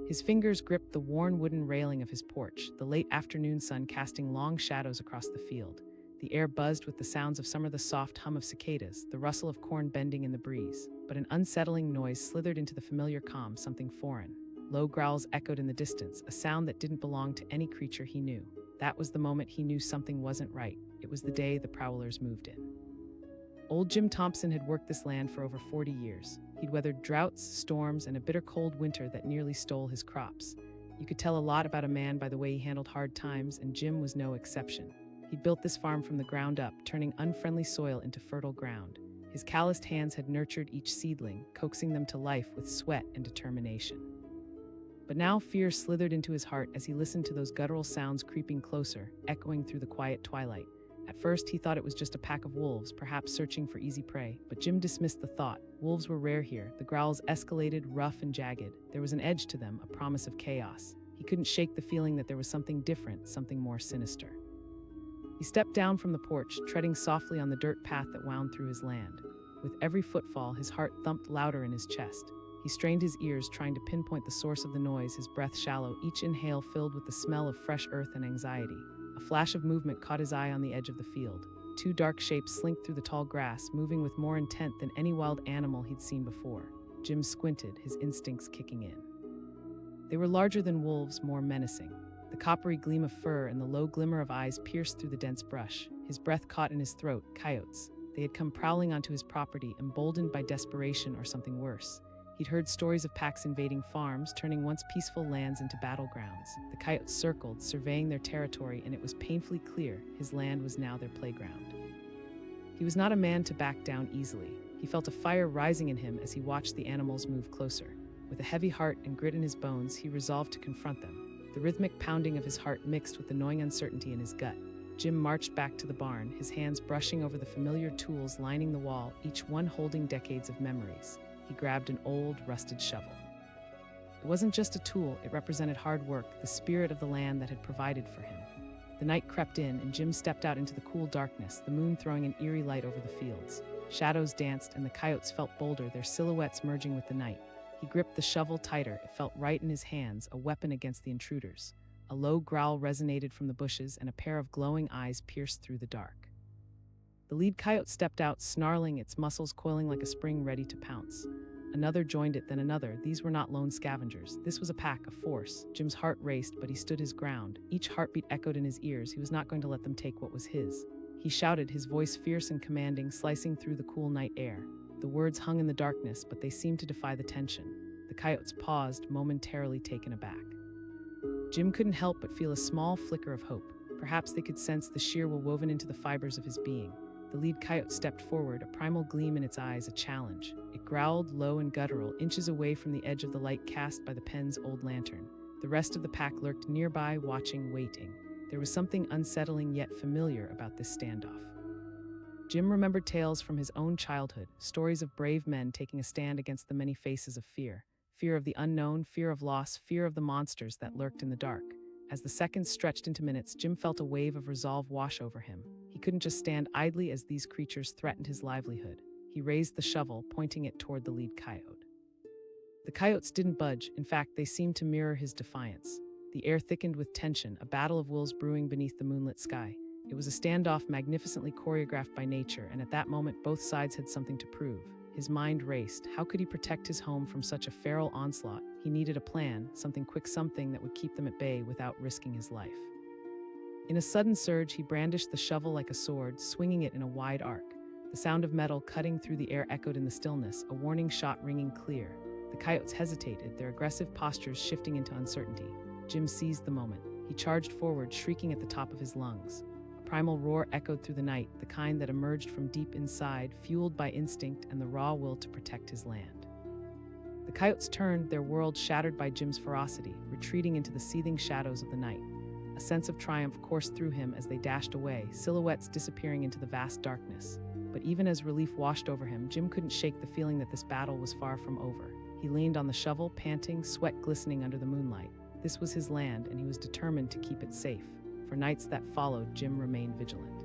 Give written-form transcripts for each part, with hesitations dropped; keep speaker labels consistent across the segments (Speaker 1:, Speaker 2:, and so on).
Speaker 1: His fingers gripped the worn wooden railing of his porch, the late afternoon sun casting long shadows across the field. The air buzzed with the sounds of summer, the soft hum of cicadas, the rustle of corn bending in the breeze. But an unsettling noise slithered into the familiar calm, something foreign. Low growls echoed in the distance, a sound that didn't belong to any creature he knew. That was the moment he knew something wasn't right. It was the day the Prowlers moved in. Old Jim Thompson had worked this land for over 40 years. He'd weathered droughts, storms, and a bitter cold winter that nearly stole his crops. You could tell a lot about a man by the way he handled hard times, and Jim was no exception. He'd built this farm from the ground up, turning unfriendly soil into fertile ground. His calloused hands had nurtured each seedling, coaxing them to life with sweat and determination. But now fear slithered into his heart as he listened to those guttural sounds creeping closer, echoing through the quiet twilight. At first, he thought it was just a pack of wolves, perhaps searching for easy prey, but Jim dismissed the thought. Wolves were rare here. The growls escalated, rough and jagged. There was an edge to them, a promise of chaos. He couldn't shake the feeling that there was something different, something more sinister. He stepped down from the porch, treading softly on the dirt path that wound through his land. With every footfall, his heart thumped louder in his chest. He strained his ears, trying to pinpoint the source of the noise, his breath shallow, each inhale filled with the smell of fresh earth and anxiety. A flash of movement caught his eye on the edge of the field. Two dark shapes slinked through the tall grass, moving with more intent than any wild animal he'd seen before. Jim squinted, his instincts kicking in. They were larger than wolves, more menacing. The coppery gleam of fur and the low glimmer of eyes pierced through the dense brush. His breath caught in his throat. Coyotes. They had come prowling onto his property, emboldened by desperation or something worse. He'd heard stories of packs invading farms, turning once peaceful lands into battlegrounds. The coyotes circled, surveying their territory, and it was painfully clear his land was now their playground. He was not a man to back down easily. He felt a fire rising in him as he watched the animals move closer. With a heavy heart and grit in his bones, he resolved to confront them. The rhythmic pounding of his heart mixed with the gnawing uncertainty in his gut. Jim marched back to the barn, his hands brushing over the familiar tools lining the wall, each one holding decades of memories. He grabbed an old, rusted shovel. It wasn't just a tool, it represented hard work, the spirit of the land that had provided for him. The night crept in, and Jim stepped out into the cool darkness, the moon throwing an eerie light over the fields. Shadows danced, and the coyotes felt bolder, their silhouettes merging with the night. He gripped the shovel tighter, it felt right in his hands, a weapon against the intruders. A low growl resonated from the bushes, and a pair of glowing eyes pierced through the dark. The lead coyote stepped out, snarling, its muscles coiling like a spring ready to pounce. Another joined it, then another. These were not lone scavengers. This was a pack, a force. Jim's heart raced, but he stood his ground. Each heartbeat echoed in his ears. He was not going to let them take what was his. He shouted, his voice fierce and commanding, slicing through the cool night air. The words hung in the darkness, but they seemed to defy the tension. The coyotes paused, momentarily taken aback. Jim couldn't help but feel a small flicker of hope. Perhaps they could sense the sheer will woven into the fibers of his being. The lead coyote stepped forward, a primal gleam in its eyes, a challenge. It growled, low and guttural, inches away from the edge of the light cast by the pen's old lantern. The rest of the pack lurked nearby, watching, waiting. There was something unsettling yet familiar about this standoff. Jim remembered tales from his own childhood, stories of brave men taking a stand against the many faces of fear. Fear of the unknown, fear of loss, fear of the monsters that lurked in the dark. As the seconds stretched into minutes, Jim felt a wave of resolve wash over him. He couldn't just stand idly as these creatures threatened his livelihood. He raised the shovel, pointing it toward the lead coyote. The coyotes didn't budge. In fact, they seemed to mirror his defiance. The air thickened with tension, a battle of wills brewing beneath the moonlit sky. It was a standoff magnificently choreographed by nature, and at that moment, both sides had something to prove. His mind raced. How could he protect his home from such a feral onslaught? He needed a plan, something quick, something that would keep them at bay without risking his life. In a sudden surge, he brandished the shovel like a sword, swinging it in a wide arc. The sound of metal cutting through the air echoed in the stillness, a warning shot ringing clear. The coyotes hesitated, their aggressive postures shifting into uncertainty. Jim seized the moment. He charged forward, shrieking at the top of his lungs. A primal roar echoed through the night, the kind that emerged from deep inside, fueled by instinct and the raw will to protect his land. The coyotes turned, their world shattered by Jim's ferocity, retreating into the seething shadows of the night. A sense of triumph coursed through him as they dashed away, silhouettes disappearing into the vast darkness. But even as relief washed over him, Jim couldn't shake the feeling that this battle was far from over. He leaned on the shovel, panting, sweat glistening under the moonlight. This was his land, and he was determined to keep it safe. For nights that followed, Jim remained vigilant.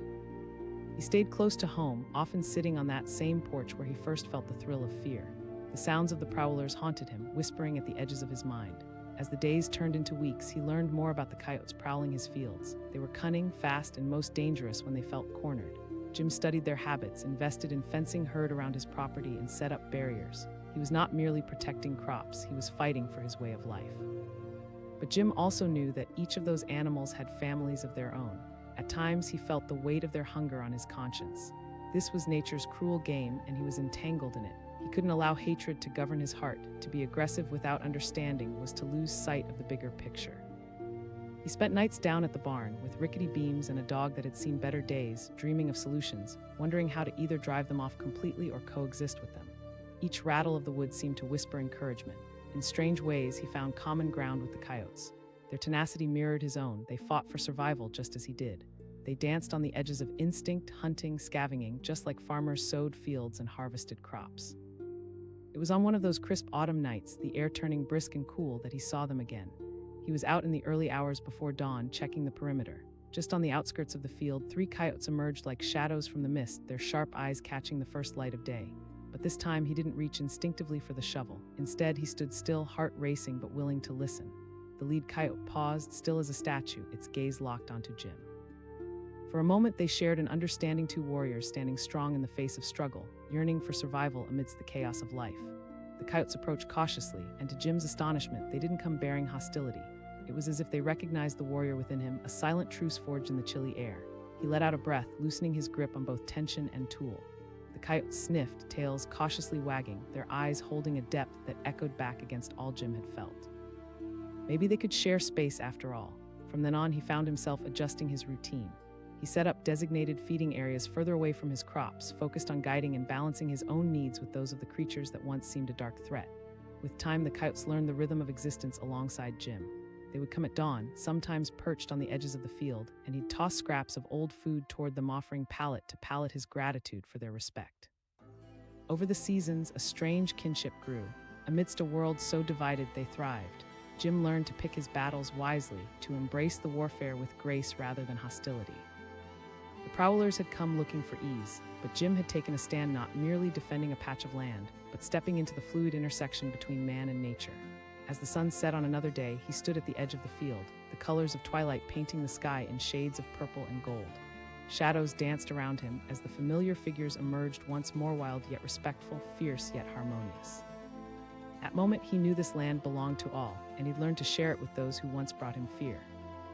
Speaker 1: He stayed close to home, often sitting on that same porch where he first felt the thrill of fear. The sounds of the Prowlers haunted him, whispering at the edges of his mind. As the days turned into weeks, he learned more about the coyotes prowling his fields. They were cunning, fast, and most dangerous when they felt cornered. Jim studied their habits, invested in fencing herd around his property, and set up barriers. He was not merely protecting crops, he was fighting for his way of life. But Jim also knew that each of those animals had families of their own. At times, he felt the weight of their hunger on his conscience. This was nature's cruel game, and he was entangled in it. He couldn't allow hatred to govern his heart. To be aggressive without understanding was to lose sight of the bigger picture. He spent nights down at the barn, with rickety beams and a dog that had seen better days, dreaming of solutions, wondering how to either drive them off completely or coexist with them. Each rattle of the woods seemed to whisper encouragement. In strange ways, he found common ground with the coyotes. Their tenacity mirrored his own. They fought for survival just as he did. They danced on the edges of instinct, hunting, scavenging, just like farmers sowed fields and harvested crops. It was on one of those crisp autumn nights, the air turning brisk and cool, that he saw them again. He was out in the early hours before dawn, checking the perimeter. Just on the outskirts of the field, 3 coyotes emerged like shadows from the mist, their sharp eyes catching the first light of day. But this time he didn't reach instinctively for the shovel. Instead, he stood still, heart racing but willing to listen. The lead coyote paused, still as a statue, its gaze locked onto Jim. For a moment they shared an understanding, 2 warriors standing strong in the face of struggle, yearning for survival amidst the chaos of life. The coyotes approached cautiously, and to Jim's astonishment, they didn't come bearing hostility. It was as if they recognized the warrior within him, a silent truce forged in the chilly air. He let out a breath, loosening his grip on both tension and tool. The coyotes sniffed, tails cautiously wagging, their eyes holding a depth that echoed back against all Jim had felt. Maybe they could share space after all. From then on, he found himself adjusting his routine. He set up designated feeding areas further away from his crops, focused on guiding and balancing his own needs with those of the creatures that once seemed a dark threat. With time, the coyotes learned the rhythm of existence alongside Jim. They would come at dawn, sometimes perched on the edges of the field, and he'd toss scraps of old food toward them, offering palate to palate his gratitude for their respect. Over the seasons, a strange kinship grew. Amidst a world so divided, they thrived. Jim learned to pick his battles wisely, to embrace the warfare with grace rather than hostility. The Prowlers had come looking for ease, but Jim had taken a stand, not merely defending a patch of land, but stepping into the fluid intersection between man and nature. As the sun set on another day, he stood at the edge of the field, the colors of twilight painting the sky in shades of purple and gold. Shadows danced around him as the familiar figures emerged, once more wild yet respectful, fierce yet harmonious. At that moment, he knew this land belonged to all, and he'd learned to share it with those who once brought him fear.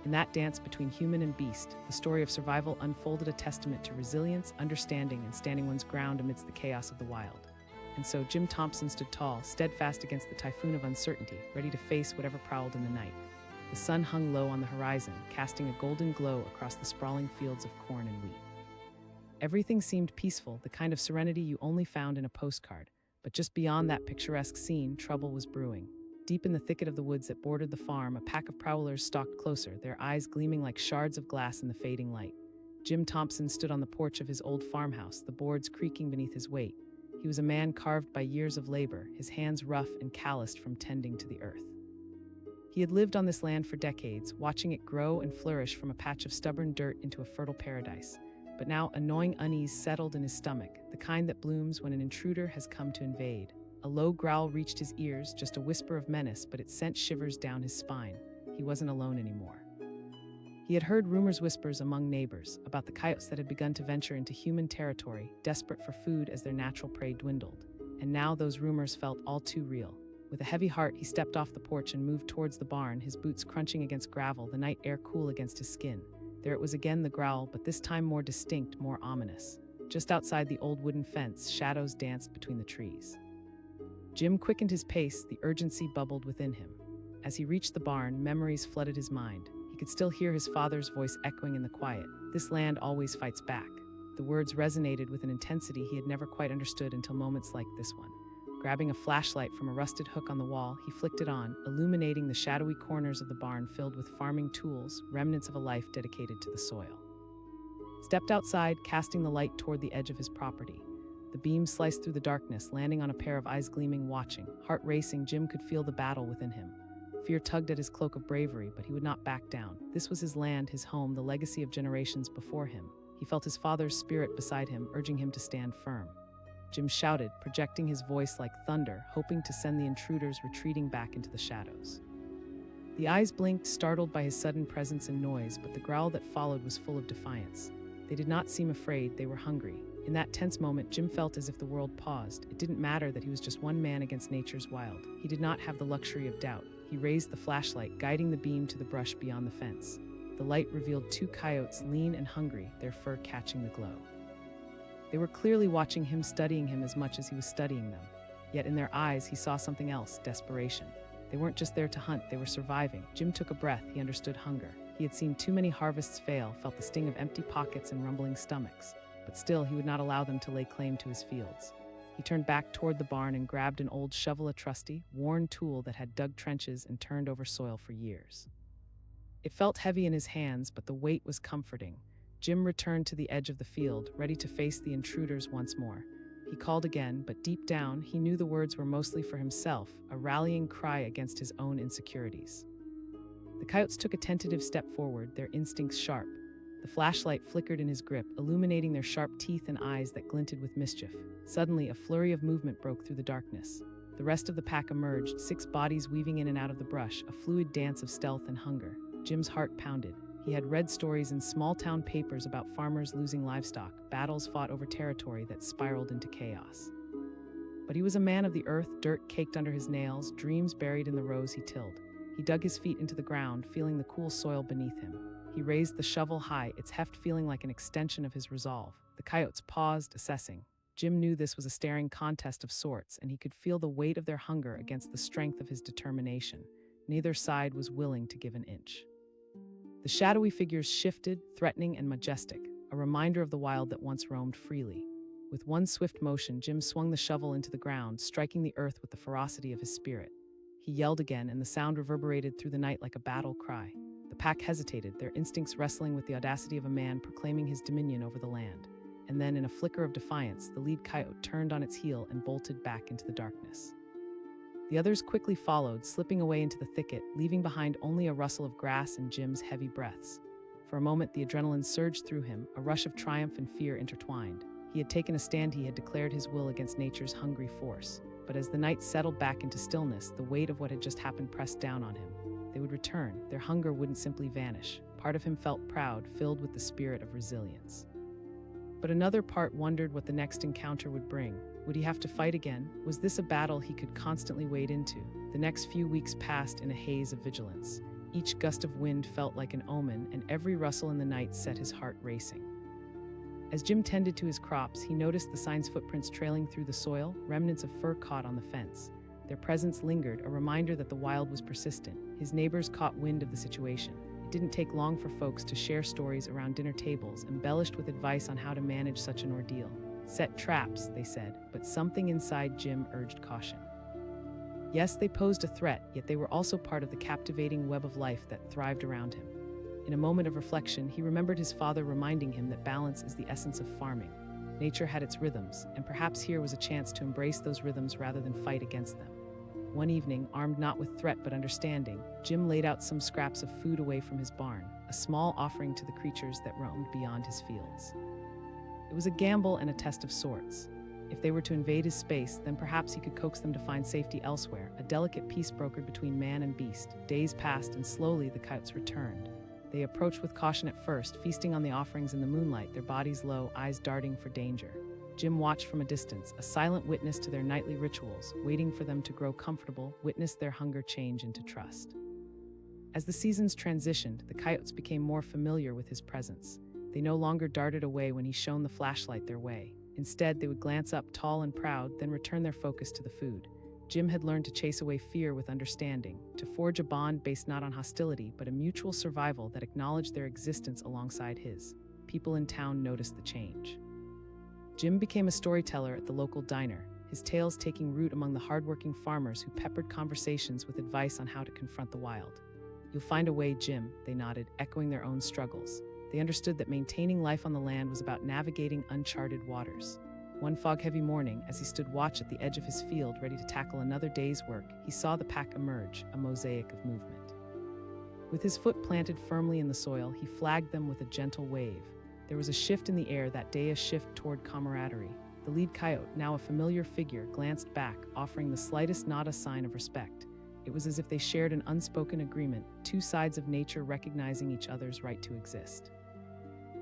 Speaker 1: In that dance between human and beast, the story of survival unfolded, a testament to resilience, understanding, and standing one's ground amidst the chaos of the wild. And so Jim Thompson stood tall, steadfast against the typhoon of uncertainty, ready to face whatever prowled in the night. The sun hung low on the horizon, casting a golden glow across the sprawling fields of corn and wheat. Everything seemed peaceful, the kind of serenity you only found in a postcard. But just beyond that picturesque scene, trouble was brewing. Deep in the thicket of the woods that bordered the farm, a pack of prowlers stalked closer, their eyes gleaming like shards of glass in the fading light. Jim Thompson stood on the porch of his old farmhouse, the boards creaking beneath his weight. He was a man carved by years of labor, his hands rough and calloused from tending to the earth. He had lived on this land for decades, watching it grow and flourish from a patch of stubborn dirt into a fertile paradise. But now a gnawing unease settled in his stomach, the kind that blooms when an intruder has come to invade. A low growl reached his ears, just a whisper of menace, but it sent shivers down his spine. He wasn't alone anymore. He had heard whispers among neighbors about the coyotes that had begun to venture into human territory, desperate for food as their natural prey dwindled. And now those rumors felt all too real. With a heavy heart, he stepped off the porch and moved towards the barn, his boots crunching against gravel, the night air cool against his skin. There it was again, the growl, but this time more distinct, more ominous. Just outside the old wooden fence, shadows danced between the trees. Jim quickened his pace, the urgency bubbled within him. As he reached the barn, memories flooded his mind. He could still hear his father's voice echoing in the quiet. "This land always fights back." The words resonated with an intensity he had never quite understood until moments like this one. Grabbing a flashlight from a rusted hook on the wall, he flicked it on, illuminating the shadowy corners of the barn filled with farming tools, remnants of a life dedicated to the soil. Stepped outside, casting the light toward the edge of his property. The beam sliced through the darkness, landing on a pair of eyes gleaming, watching. Heart racing, Jim could feel the battle within him. Fear tugged at his cloak of bravery, but he would not back down. This was his land, his home, the legacy of generations before him. He felt his father's spirit beside him, urging him to stand firm. Jim shouted, projecting his voice like thunder, hoping to send the intruders retreating back into the shadows. The eyes blinked, startled by his sudden presence and noise, but the growl that followed was full of defiance. They did not seem afraid, they were hungry. In that tense moment, Jim felt as if the world paused. It didn't matter that he was just one man against nature's wild. He did not have the luxury of doubt. He raised the flashlight, guiding the beam to the brush beyond the fence. The light revealed two coyotes, lean and hungry, their fur catching the glow. They were clearly watching him, studying him as much as he was studying them. Yet in their eyes, he saw something else, desperation. They weren't just there to hunt, they were surviving. Jim took a breath, he understood hunger. He had seen too many harvests fail, felt the sting of empty pockets and rumbling stomachs. But still, he would not allow them to lay claim to his fields. He turned back toward the barn and grabbed an old shovel, a trusty, worn tool that had dug trenches and turned over soil for years. It felt heavy in his hands, but the weight was comforting. Jim returned to the edge of the field, ready to face the intruders once more. He called again, but deep down, he knew the words were mostly for himself, a rallying cry against his own insecurities. The coyotes took a tentative step forward, their instincts sharp. The flashlight flickered in his grip, illuminating their sharp teeth and eyes that glinted with mischief. Suddenly, a flurry of movement broke through the darkness. The rest of the pack emerged, 6 bodies weaving in and out of the brush, a fluid dance of stealth and hunger. Jim's heart pounded. He had read stories in small-town papers about farmers losing livestock, battles fought over territory that spiraled into chaos. But he was a man of the earth, dirt caked under his nails, dreams buried in the rows he tilled. He dug his feet into the ground, feeling the cool soil beneath him. He raised the shovel high, its heft feeling like an extension of his resolve. The coyotes paused, assessing. Jim knew this was a staring contest of sorts, and he could feel the weight of their hunger against the strength of his determination. Neither side was willing to give an inch. The shadowy figures shifted, threatening and majestic, a reminder of the wild that once roamed freely. With one swift motion, Jim swung the shovel into the ground, striking the earth with the ferocity of his spirit. He yelled again, and the sound reverberated through the night like a battle cry. The pack hesitated, their instincts wrestling with the audacity of a man proclaiming his dominion over the land. And then, in a flicker of defiance, the lead coyote turned on its heel and bolted back into the darkness. The others quickly followed, slipping away into the thicket, leaving behind only a rustle of grass and Jim's heavy breaths. For a moment, the adrenaline surged through him, a rush of triumph and fear intertwined. He had taken a stand, he had declared his will against nature's hungry force. But as the night settled back into stillness, the weight of what had just happened pressed down on him. They would return, their hunger wouldn't simply vanish. Part of him felt proud, filled with the spirit of resilience. But another part wondered what the next encounter would bring. Would he have to fight again? Was this a battle he could constantly wade into? The next few weeks passed in a haze of vigilance. Each gust of wind felt like an omen, and every rustle in the night set his heart racing. As Jim tended to his crops, he noticed the sign's footprints trailing through the soil, remnants of fur caught on the fence. Their presence lingered, a reminder that the wild was persistent. His neighbors caught wind of the situation. It didn't take long for folks to share stories around dinner tables, embellished with advice on how to manage such an ordeal. Set traps, they said, but something inside Jim urged caution. Yes, they posed a threat, yet they were also part of the captivating web of life that thrived around him. In a moment of reflection, he remembered his father reminding him that balance is the essence of farming. Nature had its rhythms, and perhaps here was a chance to embrace those rhythms rather than fight against them. One evening, armed not with threat but understanding, Jim laid out some scraps of food away from his barn, a small offering to the creatures that roamed beyond his fields. It was a gamble and a test of sorts. If they were to invade his space, then perhaps he could coax them to find safety elsewhere, a delicate peace brokered between man and beast. Days passed, and slowly the coyotes returned. They approached with caution at first, feasting on the offerings in the moonlight, their bodies low, eyes darting for danger. Jim watched from a distance, a silent witness to their nightly rituals, waiting for them to grow comfortable, witness their hunger change into trust. As the seasons transitioned, the coyotes became more familiar with his presence. They no longer darted away when he shone the flashlight their way. Instead, they would glance up tall and proud, then return their focus to the food. Jim had learned to chase away fear with understanding, to forge a bond based not on hostility, but a mutual survival that acknowledged their existence alongside his. People in town noticed the change. Jim became a storyteller at the local diner, his tales taking root among the hardworking farmers who peppered conversations with advice on how to confront the wild. "You'll find a way, Jim," they nodded, echoing their own struggles. They understood that maintaining life on the land was about navigating uncharted waters. One fog-heavy morning, as he stood watch at the edge of his field ready to tackle another day's work, he saw the pack emerge, a mosaic of movement. With his foot planted firmly in the soil, he flagged them with a gentle wave. There was a shift in the air that day, a shift toward camaraderie. The lead coyote, now a familiar figure, glanced back, offering the slightest nod, a sign of respect. It was as if they shared an unspoken agreement, two sides of nature recognizing each other's right to exist.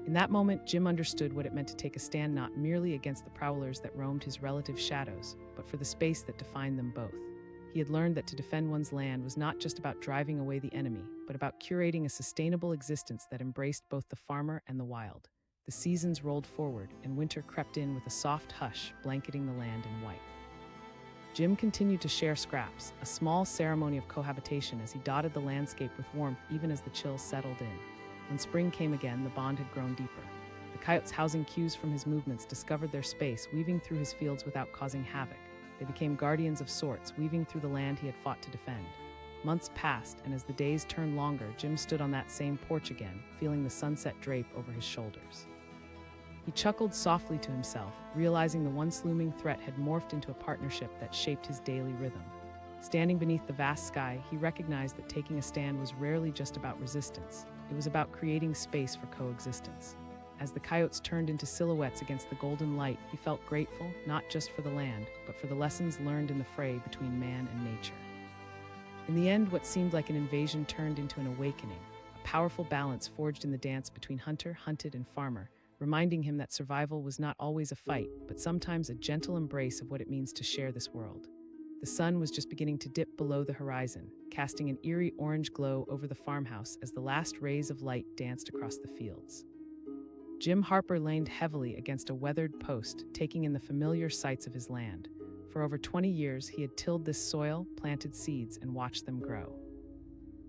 Speaker 1: In that moment, Jim understood what it meant to take a stand not merely against the prowlers that roamed his relatives' shadows, but for the space that defined them both. He had learned that to defend one's land was not just about driving away the enemy, but about curating a sustainable existence that embraced both the farmer and the wild. The seasons rolled forward, and winter crept in with a soft hush, blanketing the land in white. Jim continued to share scraps, a small ceremony of cohabitation as he dotted the landscape with warmth even as the chills settled in. When spring came again, the bond had grown deeper. The coyotes housing cues from his movements discovered their space, weaving through his fields without causing havoc. They became guardians of sorts, weaving through the land he had fought to defend. Months passed, and as the days turned longer, Jim stood on that same porch again, feeling the sunset drape over his shoulders. He chuckled softly to himself, realizing the once looming threat had morphed into a partnership that shaped his daily rhythm. Standing beneath the vast sky, he recognized that taking a stand was rarely just about resistance. It was about creating space for coexistence. As the coyotes turned into silhouettes against the golden light, he felt grateful, not just for the land, but for the lessons learned in the fray between man and nature. In the end, what seemed like an invasion turned into an awakening, a powerful balance forged in the dance between hunter, hunted, and farmer, reminding him that survival was not always a fight, but sometimes a gentle embrace of what it means to share this world. The sun was just beginning to dip below the horizon, casting an eerie orange glow over the farmhouse as the last rays of light danced across the fields. Jim Harper leaned heavily against a weathered post, taking in the familiar sights of his land. For over 20 years, he had tilled this soil, planted seeds, and watched them grow.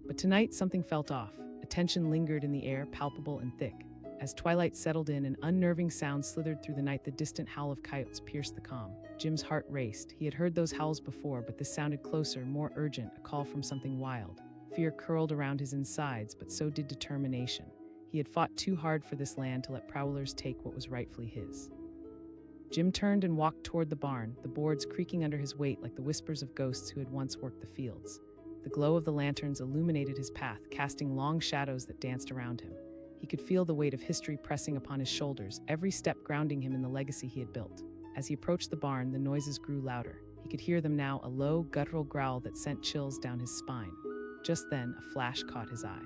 Speaker 1: But tonight, something felt off. A tension lingered in the air, palpable and thick. As twilight settled in, an unnerving sound slithered through the night. The distant howl of coyotes pierced the calm. Jim's heart raced. He had heard those howls before, but this sounded closer, more urgent, a call from something wild. Fear curled around his insides, but so did determination. He had fought too hard for this land to let prowlers take what was rightfully his. Jim turned and walked toward the barn, the boards creaking under his weight like the whispers of ghosts who had once worked the fields. The glow of the lanterns illuminated his path, casting long shadows that danced around him. He could feel the weight of history pressing upon his shoulders, every step grounding him in the legacy he had built. As he approached the barn, the noises grew louder. He could hear them now, a low, guttural growl that sent chills down his spine. Just then, a flash caught his eye.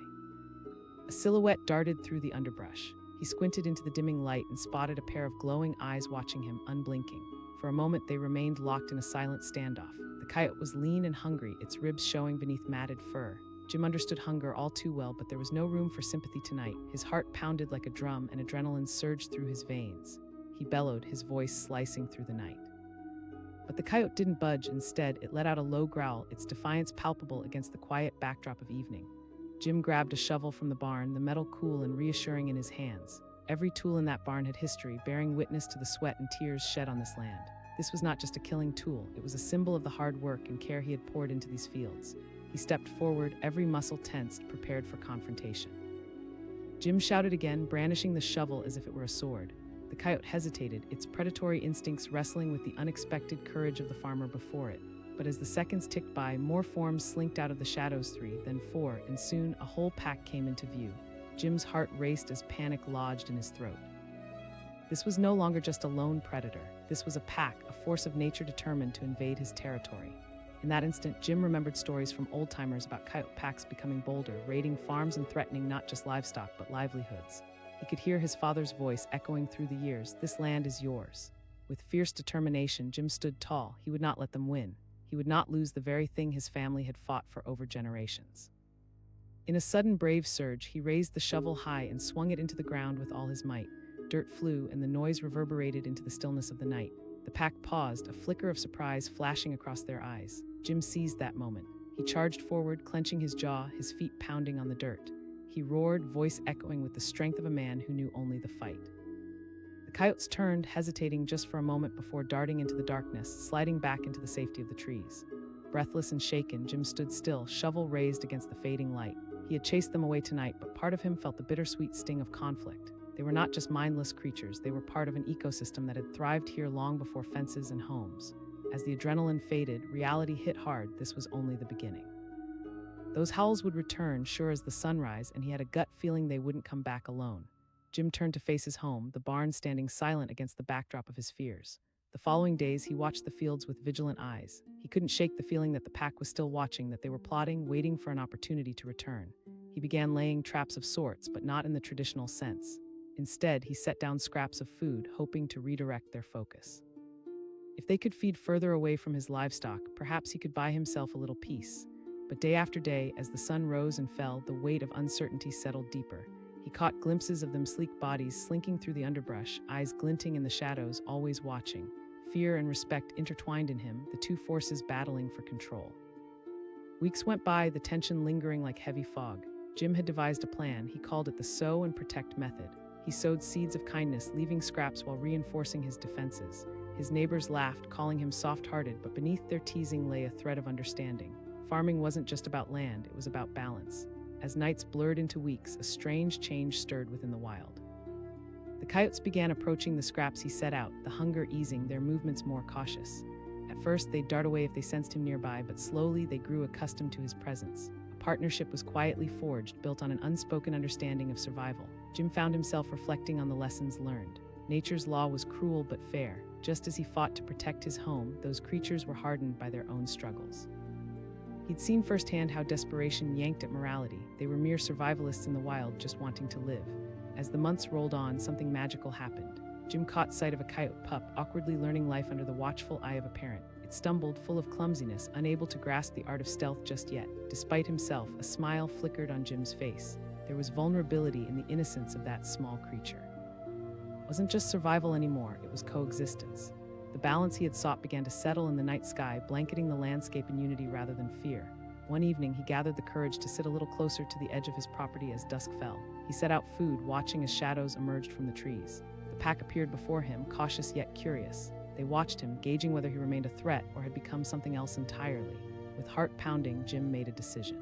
Speaker 1: A silhouette darted through the underbrush. He squinted into the dimming light and spotted a pair of glowing eyes watching him, unblinking. For a moment, they remained locked in a silent standoff. The coyote was lean and hungry, its ribs showing beneath matted fur. Jim understood hunger all too well, but there was no room for sympathy tonight. His heart pounded like a drum, and adrenaline surged through his veins. He bellowed, his voice slicing through the night. But the coyote didn't budge. Instead, it let out a low growl, its defiance palpable against the quiet backdrop of evening. Jim grabbed a shovel from the barn, the metal cool and reassuring in his hands. Every tool in that barn had history, bearing witness to the sweat and tears shed on this land. This was not just a killing tool, it was a symbol of the hard work and care he had poured into these fields. He stepped forward, every muscle tensed, prepared for confrontation. Jim shouted again, brandishing the shovel as if it were a sword. The coyote hesitated, its predatory instincts wrestling with the unexpected courage of the farmer before it. But as the seconds ticked by, more forms slinked out of the shadows, 3, then 4, and soon a whole pack came into view. Jim's heart raced as panic lodged in his throat. This was no longer just a lone predator. This was a pack, a force of nature determined to invade his territory. In that instant, Jim remembered stories from old-timers about coyote packs becoming bolder, raiding farms and threatening not just livestock, but livelihoods. He could hear his father's voice echoing through the years, "This land is yours." With fierce determination, Jim stood tall. He would not let them win. He would not lose the very thing his family had fought for over generations. In a sudden brave surge, he raised the shovel high and swung it into the ground with all his might. Dirt flew, and the noise reverberated into the stillness of the night. The pack paused, a flicker of surprise flashing across their eyes. Jim seized that moment. He charged forward, clenching his jaw, his feet pounding on the dirt. He roared, voice echoing with the strength of a man who knew only the fight. The coyotes turned, hesitating just for a moment before darting into the darkness, sliding back into the safety of the trees. Breathless and shaken, Jim stood still, shovel raised against the fading light. He had chased them away tonight, but part of him felt the bittersweet sting of conflict. They were not just mindless creatures, they were part of an ecosystem that had thrived here long before fences and homes. As the adrenaline faded, reality hit hard. This was only the beginning. Those howls would return, sure as the sunrise, and he had a gut feeling they wouldn't come back alone. Jim turned to face his home, the barn standing silent against the backdrop of his fears. The following days, he watched the fields with vigilant eyes. He couldn't shake the feeling that the pack was still watching, that they were plotting, waiting for an opportunity to return. He began laying traps of sorts, but not in the traditional sense. Instead, he set down scraps of food, hoping to redirect their focus. If they could feed further away from his livestock, perhaps he could buy himself a little peace. But day after day, as the sun rose and fell, the weight of uncertainty settled deeper. He caught glimpses of them sleek bodies slinking through the underbrush, eyes glinting in the shadows, always watching. Fear and respect intertwined in him, the two forces battling for control. Weeks went by, the tension lingering like heavy fog. Jim had devised a plan. He called it the sow and protect method. He sowed seeds of kindness, leaving scraps while reinforcing his defenses. His neighbors laughed, calling him soft-hearted, but beneath their teasing lay a thread of understanding. Farming wasn't just about land, it was about balance. As nights blurred into weeks, a strange change stirred within the wild. The coyotes began approaching the scraps he set out, the hunger easing, their movements more cautious. At first, they'd dart away if they sensed him nearby, but slowly they grew accustomed to his presence. A partnership was quietly forged, built on an unspoken understanding of survival. Jim found himself reflecting on the lessons learned. Nature's law was cruel but fair. Just as he fought to protect his home, those creatures were hardened by their own struggles. He'd seen firsthand how desperation yanked at morality. They were mere survivalists in the wild, just wanting to live. As the months rolled on, something magical happened. Jim caught sight of a coyote pup, awkwardly learning life under the watchful eye of a parent. It stumbled, full of clumsiness, unable to grasp the art of stealth just yet. Despite himself, a smile flickered on Jim's face. There was vulnerability in the innocence of that small creature. It wasn't just survival anymore, it was coexistence. The balance he had sought began to settle in the night sky, blanketing the landscape in unity rather than fear. One evening, he gathered the courage to sit a little closer to the edge of his property as dusk fell. He set out food, watching as shadows emerged from the trees. The pack appeared before him, cautious yet curious. They watched him, gauging whether he remained a threat or had become something else entirely. With heart pounding, Jim made a decision.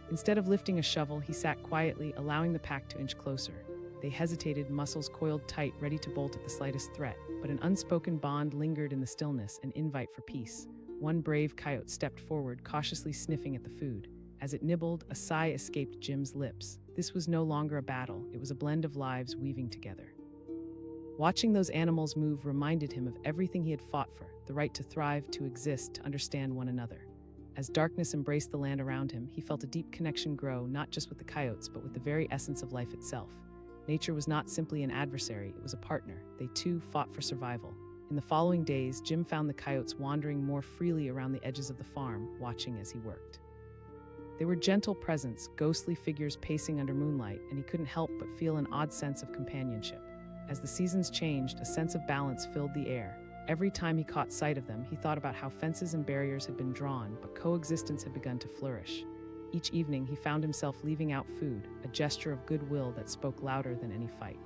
Speaker 1: Instead of lifting a shovel, he sat quietly, allowing the pack to inch closer. They hesitated, muscles coiled tight, ready to bolt at the slightest threat. But an unspoken bond lingered in the stillness, an invite for peace. One brave coyote stepped forward, cautiously sniffing at the food. As it nibbled, a sigh escaped Jim's lips. This was no longer a battle, it was a blend of lives weaving together. Watching those animals move reminded him of everything he had fought for, the right to thrive, to exist, to understand one another. As darkness embraced the land around him, he felt a deep connection grow, not just with the coyotes, but with the very essence of life itself. Nature was not simply an adversary, it was a partner. They too fought for survival. In the following days, Jim found the coyotes wandering more freely around the edges of the farm, watching as he worked. They were gentle presence, ghostly figures pacing under moonlight, and he couldn't help but feel an odd sense of companionship. As the seasons changed, a sense of balance filled the air. Every time he caught sight of them, he thought about how fences and barriers had been drawn, but coexistence had begun to flourish. Each evening, he found himself leaving out food, a gesture of goodwill that spoke louder than any fight.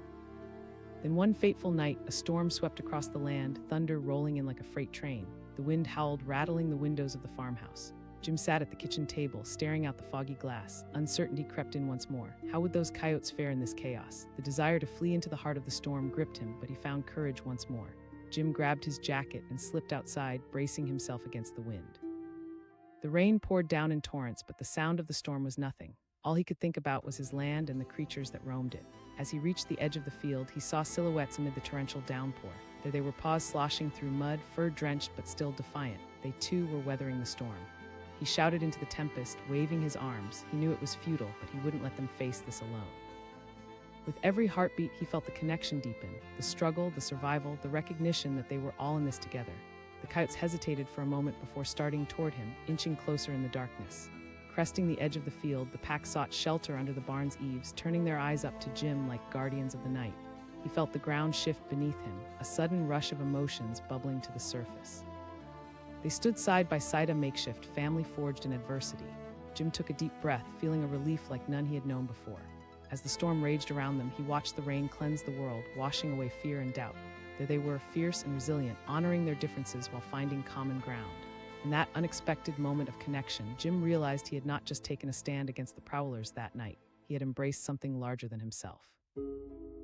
Speaker 1: Then one fateful night, a storm swept across the land, thunder rolling in like a freight train. The wind howled, rattling the windows of the farmhouse. Jim sat at the kitchen table, staring out the foggy glass. Uncertainty crept in once more. How would those coyotes fare in this chaos? The desire to flee into the heart of the storm gripped him, but he found courage once more. Jim grabbed his jacket and slipped outside, bracing himself against the wind. The rain poured down in torrents, but the sound of the storm was nothing. All he could think about was his land and the creatures that roamed it. As he reached the edge of the field, he saw silhouettes amid the torrential downpour. There they were, paws sloshing through mud, fur-drenched but still defiant. They too were weathering the storm. He shouted into the tempest, waving his arms. He knew it was futile, but he wouldn't let them face this alone. With every heartbeat, he felt the connection deepen, the struggle, the survival, the recognition that they were all in this together. The coyotes hesitated for a moment before starting toward him, inching closer in the darkness. Cresting the edge of the field, the pack sought shelter under the barn's eaves, turning their eyes up to Jim like guardians of the night. He felt the ground shift beneath him, a sudden rush of emotions bubbling to the surface. They stood side by side, a makeshift family forged in adversity. Jim took a deep breath, feeling a relief like none he had known before. As the storm raged around them, he watched the rain cleanse the world, washing away fear and doubt. There they were, fierce and resilient, honoring their differences while finding common ground. In that unexpected moment of connection, Jim realized he had not just taken a stand against the Prowlers that night. He had embraced something larger than himself.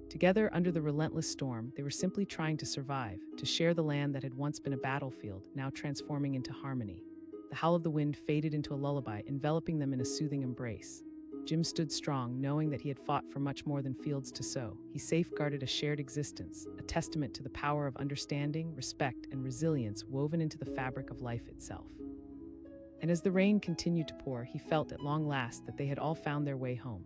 Speaker 1: Together, under the relentless storm, they were simply trying to survive, to share the land that had once been a battlefield, now transforming into harmony. The howl of the wind faded into a lullaby, enveloping them in a soothing embrace. Jim stood strong, knowing that he had fought for much more than fields to sow. He safeguarded a shared existence, a testament to the power of understanding, respect, and resilience woven into the fabric of life itself. And as the rain continued to pour, he felt at long last that they had all found their way home.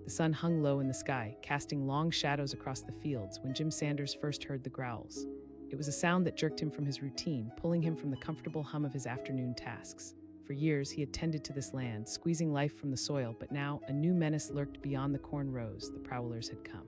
Speaker 1: The sun hung low in the sky, casting long shadows across the fields when Jim Sanders first heard the growls. It was a sound that jerked him from his routine, pulling him from the comfortable hum of his afternoon tasks. For years, he had tended to this land, squeezing life from the soil, but now a new menace lurked beyond the corn rows. The Prowlers had come.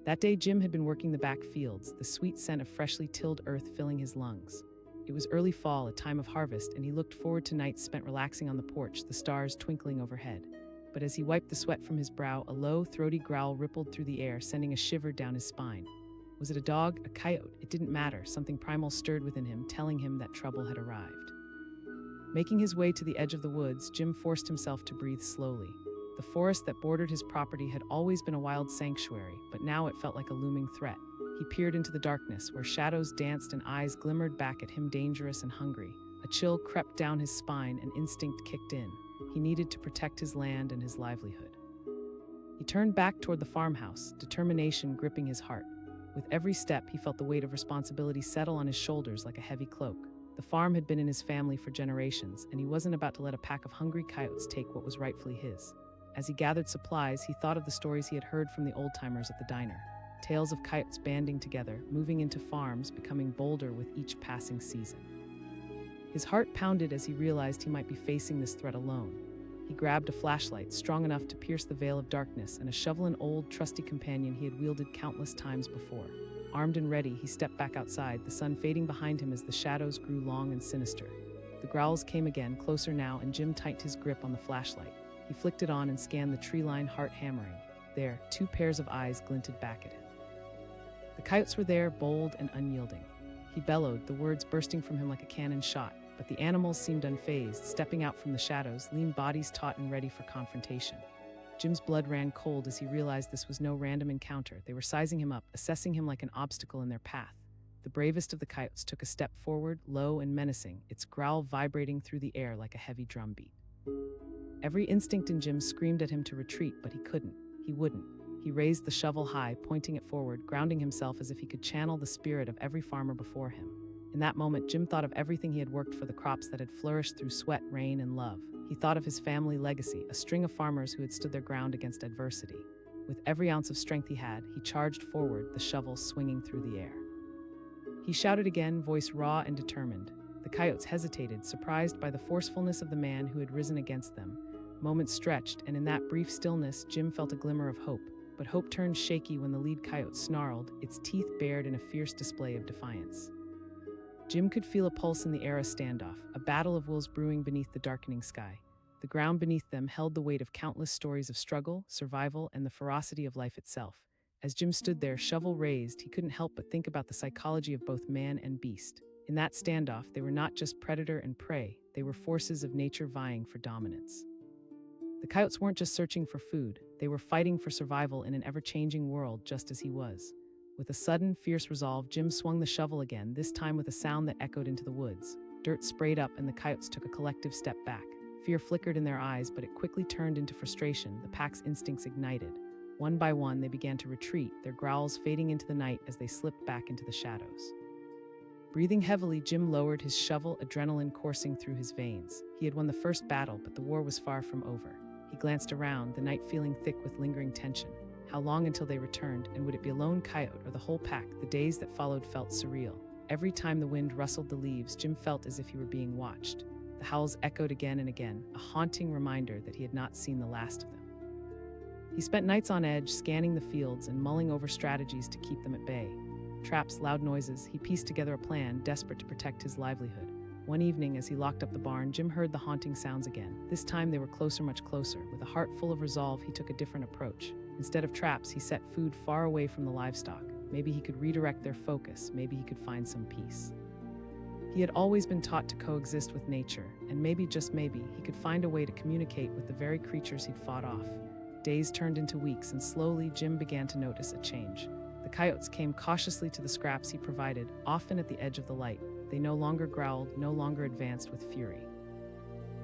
Speaker 1: That day, Jim had been working the back fields, the sweet scent of freshly tilled earth filling his lungs. It was early fall, a time of harvest, and he looked forward to nights spent relaxing on the porch, the stars twinkling overhead. But as he wiped the sweat from his brow, a low, throaty growl rippled through the air, sending a shiver down his spine. Was it a dog, a coyote? It didn't matter. Something primal stirred within him, telling him that trouble had arrived. Making his way to the edge of the woods, Jim forced himself to breathe slowly. The forest that bordered his property had always been a wild sanctuary, but now it felt like a looming threat. He peered into the darkness, where shadows danced and eyes glimmered back at him, dangerous and hungry. A chill crept down his spine, and instinct kicked in. He needed to protect his land and his livelihood. He turned back toward the farmhouse, determination gripping his heart. With every step, he felt the weight of responsibility settle on his shoulders like a heavy cloak. The farm had been in his family for generations, and he wasn't about to let a pack of hungry coyotes take what was rightfully his. As he gathered supplies, he thought of the stories he had heard from the old-timers at the diner. Tales of coyotes banding together, moving into farms, becoming bolder with each passing season. His heart pounded as he realized he might be facing this threat alone. He grabbed a flashlight, strong enough to pierce the veil of darkness, and a shovel, an old, trusty companion he had wielded countless times before. Armed and ready, he stepped back outside, the sun fading behind him as the shadows grew long and sinister. The growls came again, closer now, and Jim tightened his grip on the flashlight. He flicked it on and scanned the tree line, heart hammering. There, two pairs of eyes glinted back at him. The coyotes were there, bold and unyielding. He bellowed, the words bursting from him like a cannon shot, but the animals seemed unfazed, stepping out from the shadows, lean bodies taut and ready for confrontation. Jim's blood ran cold as he realized this was no random encounter. They were sizing him up, assessing him like an obstacle in their path. The bravest of the coyotes took a step forward, low and menacing, its growl vibrating through the air like a heavy drumbeat. Every instinct in Jim screamed at him to retreat, but he couldn't. He wouldn't. He raised the shovel high, pointing it forward, grounding himself as if he could channel the spirit of every farmer before him. In that moment, Jim thought of everything he had worked for, the crops that had flourished through sweat, rain, and love. He thought of his family legacy, a string of farmers who had stood their ground against adversity. With every ounce of strength he had, he charged forward, the shovel swinging through the air. He shouted again, voice raw and determined. The coyotes hesitated, surprised by the forcefulness of the man who had risen against them. Moments stretched, and in that brief stillness, Jim felt a glimmer of hope. But hope turned shaky when the lead coyote snarled, its teeth bared in a fierce display of defiance. Jim could feel a pulse in the air, a standoff, a battle of wills brewing beneath the darkening sky. The ground beneath them held the weight of countless stories of struggle, survival, and the ferocity of life itself. As Jim stood there, shovel raised, he couldn't help but think about the psychology of both man and beast. In that standoff, they were not just predator and prey, they were forces of nature vying for dominance. The coyotes weren't just searching for food, they were fighting for survival in an ever-changing world just as he was. With a sudden, fierce resolve, Jim swung the shovel again, this time with a sound that echoed into the woods. Dirt sprayed up and the coyotes took a collective step back. Fear flickered in their eyes, but it quickly turned into frustration. The pack's instincts ignited. One by one, they began to retreat, their growls fading into the night as they slipped back into the shadows. Breathing heavily, Jim lowered his shovel, adrenaline coursing through his veins. He had won the first battle, but the war was far from over. He glanced around, the night feeling thick with lingering tension. How long until they returned, and would it be a lone coyote or the whole pack? The days that followed felt surreal. Every time the wind rustled the leaves, Jim felt as if he were being watched. The howls echoed again and again, a haunting reminder that he had not seen the last of them. He spent nights on edge, scanning the fields and mulling over strategies to keep them at bay. Traps, loud noises, he pieced together a plan, desperate to protect his livelihood. One evening, as he locked up the barn, Jim heard the haunting sounds again. This time they were closer, much closer. With a heart full of resolve, he took a different approach. Instead of traps, he set food far away from the livestock. Maybe he could redirect their focus, maybe he could find some peace. He had always been taught to coexist with nature, and maybe, just maybe, he could find a way to communicate with the very creatures he'd fought off. Days turned into weeks, and slowly Jim began to notice a change. The coyotes came cautiously to the scraps he provided, often at the edge of the light. They no longer growled, no longer advanced with fury.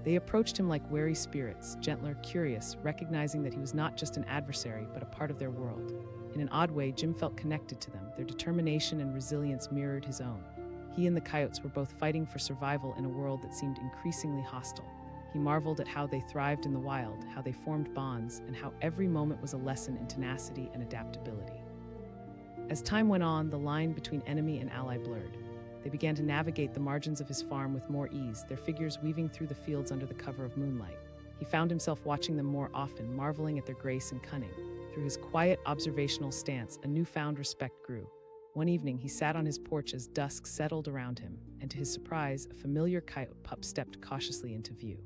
Speaker 1: They approached him like wary spirits, gentler, curious, recognizing that he was not just an adversary, but a part of their world. In an odd way, Jim felt connected to them. Their determination and resilience mirrored his own. He and the coyotes were both fighting for survival in a world that seemed increasingly hostile. He marveled at how they thrived in the wild, how they formed bonds, and how every moment was a lesson in tenacity and adaptability. As time went on, the line between enemy and ally blurred. They began to navigate the margins of his farm with more ease, their figures weaving through the fields under the cover of moonlight. He found himself watching them more often, marveling at their grace and cunning. Through his quiet, observational stance, a newfound respect grew. One evening, he sat on his porch as dusk settled around him, and to his surprise, a familiar coyote pup stepped cautiously into view.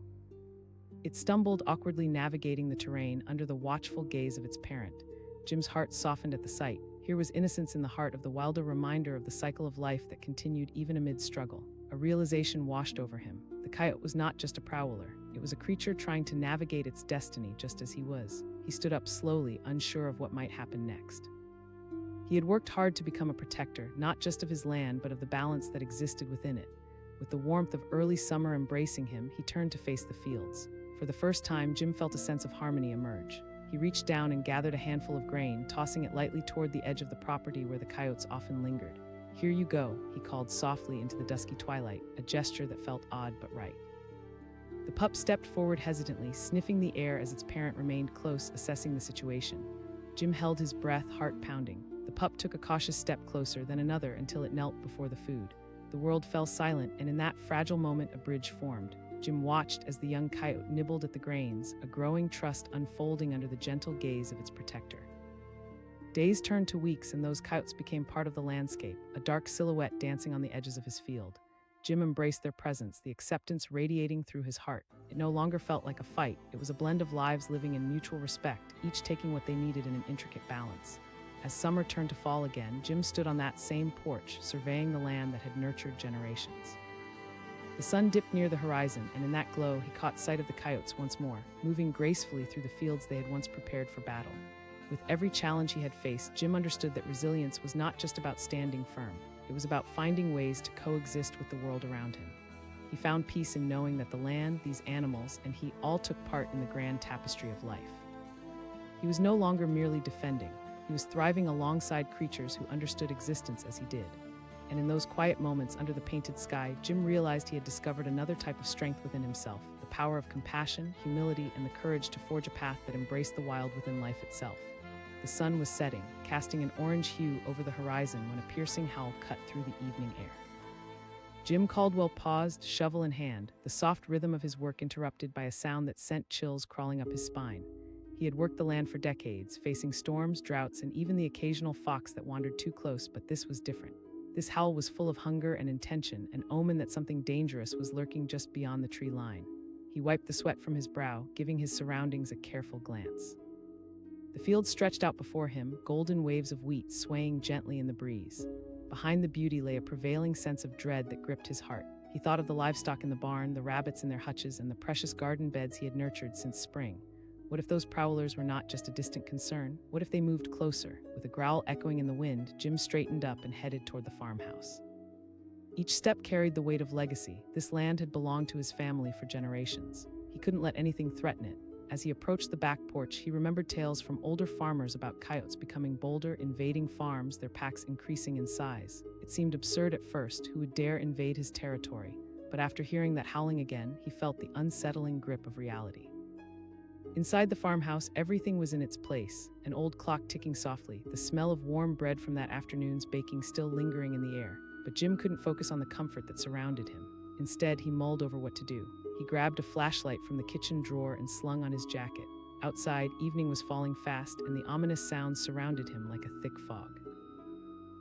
Speaker 1: It stumbled, awkwardly navigating the terrain under the watchful gaze of its parent. Jim's heart softened at the sight. Here was innocence in the heart of the wild, a reminder of the cycle of life that continued even amid struggle. A realization washed over him. The coyote was not just a prowler. It was a creature trying to navigate its destiny just as he was. He stood up slowly, unsure of what might happen next. He had worked hard to become a protector, not just of his land, but of the balance that existed within it. With the warmth of early summer embracing him, he turned to face the fields. For the first time, Jim felt a sense of harmony emerge. He reached down and gathered a handful of grain, tossing it lightly toward the edge of the property where the coyotes often lingered. "Here you go," he called softly into the dusky twilight, a gesture that felt odd but right. The pup stepped forward hesitantly, sniffing the air as its parent remained close, assessing the situation. Jim held his breath, heart pounding. The pup took a cautious step closer, then another, until it knelt before the food. The world fell silent, and in that fragile moment, a bridge formed. Jim watched as the young coyote nibbled at the grains, a growing trust unfolding under the gentle gaze of its protector. Days turned to weeks, and those coyotes became part of the landscape, a dark silhouette dancing on the edges of his field. Jim embraced their presence, the acceptance radiating through his heart. It no longer felt like a fight. It was a blend of lives living in mutual respect, each taking what they needed in an intricate balance. As summer turned to fall again, Jim stood on that same porch, surveying the land that had nurtured generations. The sun dipped near the horizon, and in that glow, he caught sight of the coyotes once more, moving gracefully through the fields they had once prepared for battle. With every challenge he had faced, Jim understood that resilience was not just about standing firm. It was about finding ways to coexist with the world around him. He found peace in knowing that the land, these animals, and he all took part in the grand tapestry of life. He was no longer merely defending. He was thriving alongside creatures who understood existence as he did. And in those quiet moments under the painted sky, Jim realized he had discovered another type of strength within himself, the power of compassion, humility, and the courage to forge a path that embraced the wild within life itself. The sun was setting, casting an orange hue over the horizon when a piercing howl cut through the evening air. Jim Caldwell paused, shovel in hand, the soft rhythm of his work interrupted by a sound that sent chills crawling up his spine. He had worked the land for decades, facing storms, droughts, and even the occasional fox that wandered too close, but this was different. This howl was full of hunger and intention, an omen that something dangerous was lurking just beyond the tree line. He wiped the sweat from his brow, giving his surroundings a careful glance. The field stretched out before him, golden waves of wheat swaying gently in the breeze. Behind the beauty lay a prevailing sense of dread that gripped his heart. He thought of the livestock in the barn, the rabbits in their hutches, and the precious garden beds he had nurtured since spring. What if those prowlers were not just a distant concern? What if they moved closer? With a growl echoing in the wind, Jim straightened up and headed toward the farmhouse. Each step carried the weight of legacy. This land had belonged to his family for generations. He couldn't let anything threaten it. As he approached the back porch, he remembered tales from older farmers about coyotes becoming bolder, invading farms, their packs increasing in size. It seemed absurd at first, who would dare invade his territory? But after hearing that howling again, he felt the unsettling grip of reality. Inside the farmhouse, everything was in its place, an old clock ticking softly, the smell of warm bread from that afternoon's baking still lingering in the air. But Jim couldn't focus on the comfort that surrounded him. Instead, he mulled over what to do. He grabbed a flashlight from the kitchen drawer and slung on his jacket. Outside, evening was falling fast, and the ominous sounds surrounded him like a thick fog.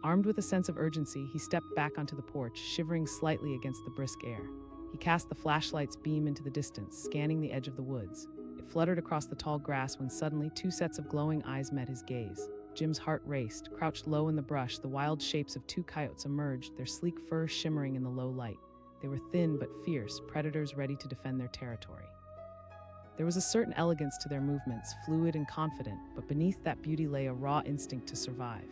Speaker 1: Armed with a sense of urgency, he stepped back onto the porch, shivering slightly against the brisk air. He cast the flashlight's beam into the distance, scanning the edge of the woods. It fluttered across the tall grass when suddenly 2 sets of glowing eyes met his gaze. Jim's heart raced. Crouched low in the brush, the wild shapes of 2 coyotes emerged, their sleek fur shimmering in the low light. They were thin but fierce, predators ready to defend their territory. There was a certain elegance to their movements, fluid and confident, but beneath that beauty lay a raw instinct to survive.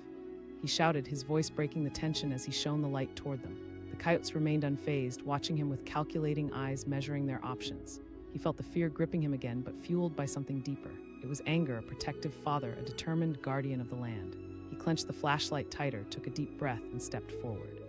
Speaker 1: He shouted, his voice breaking the tension as he shone the light toward them. The coyotes remained unfazed, watching him with calculating eyes, measuring their options. He felt the fear gripping him again, but fueled by something deeper. It was anger, a protective father, a determined guardian of the land. He clenched the flashlight tighter, took a deep breath, and stepped forward.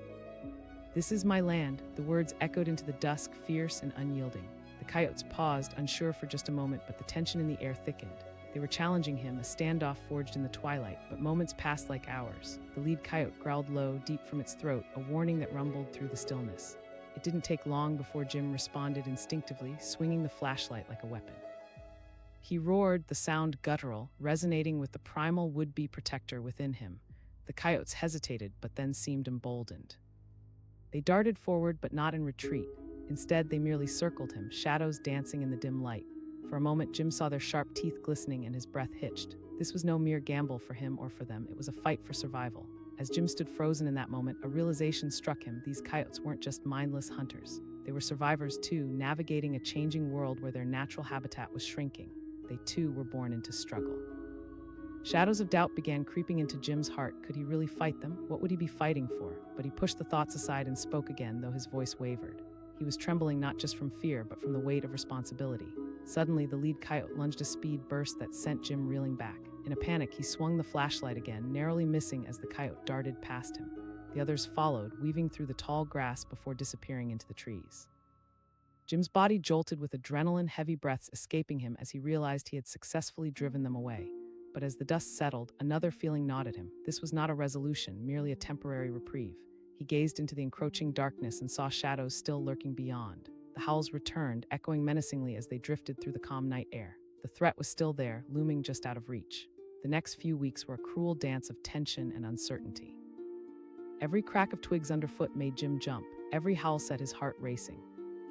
Speaker 1: "This is my land," the words echoed into the dusk, fierce and unyielding. The coyotes paused, unsure for just a moment, but the tension in the air thickened. They were challenging him, a standoff forged in the twilight, but moments passed like hours. The lead coyote growled low, deep from its throat, a warning that rumbled through the stillness. It didn't take long before Jim responded instinctively, swinging the flashlight like a weapon. He roared, the sound guttural, resonating with the primal would-be protector within him. The coyotes hesitated, but then seemed emboldened. They darted forward, but not in retreat. Instead, they merely circled him, shadows dancing in the dim light. For a moment, Jim saw their sharp teeth glistening and his breath hitched. This was no mere gamble for him or for them, it was a fight for survival. As Jim stood frozen in that moment, a realization struck him: these coyotes weren't just mindless hunters. They were survivors too, navigating a changing world where their natural habitat was shrinking. They too were born into struggle. Shadows of doubt began creeping into Jim's heart. Could he really fight them? What would he be fighting for? But he pushed the thoughts aside and spoke again, though his voice wavered. He was trembling not just from fear, but from the weight of responsibility. Suddenly, the lead coyote lunged a speed burst that sent Jim reeling back. In a panic, he swung the flashlight again, narrowly missing as the coyote darted past him. The others followed, weaving through the tall grass before disappearing into the trees. Jim's body jolted with adrenaline, heavy breaths escaping him as he realized he had successfully driven them away. But as the dust settled, another feeling gnawed at him. This was not a resolution, merely a temporary reprieve. He gazed into the encroaching darkness and saw shadows still lurking beyond. The howls returned, echoing menacingly as they drifted through the calm night air. The threat was still there, looming just out of reach. The next few weeks were a cruel dance of tension and uncertainty. Every crack of twigs underfoot made Jim jump. Every howl set his heart racing.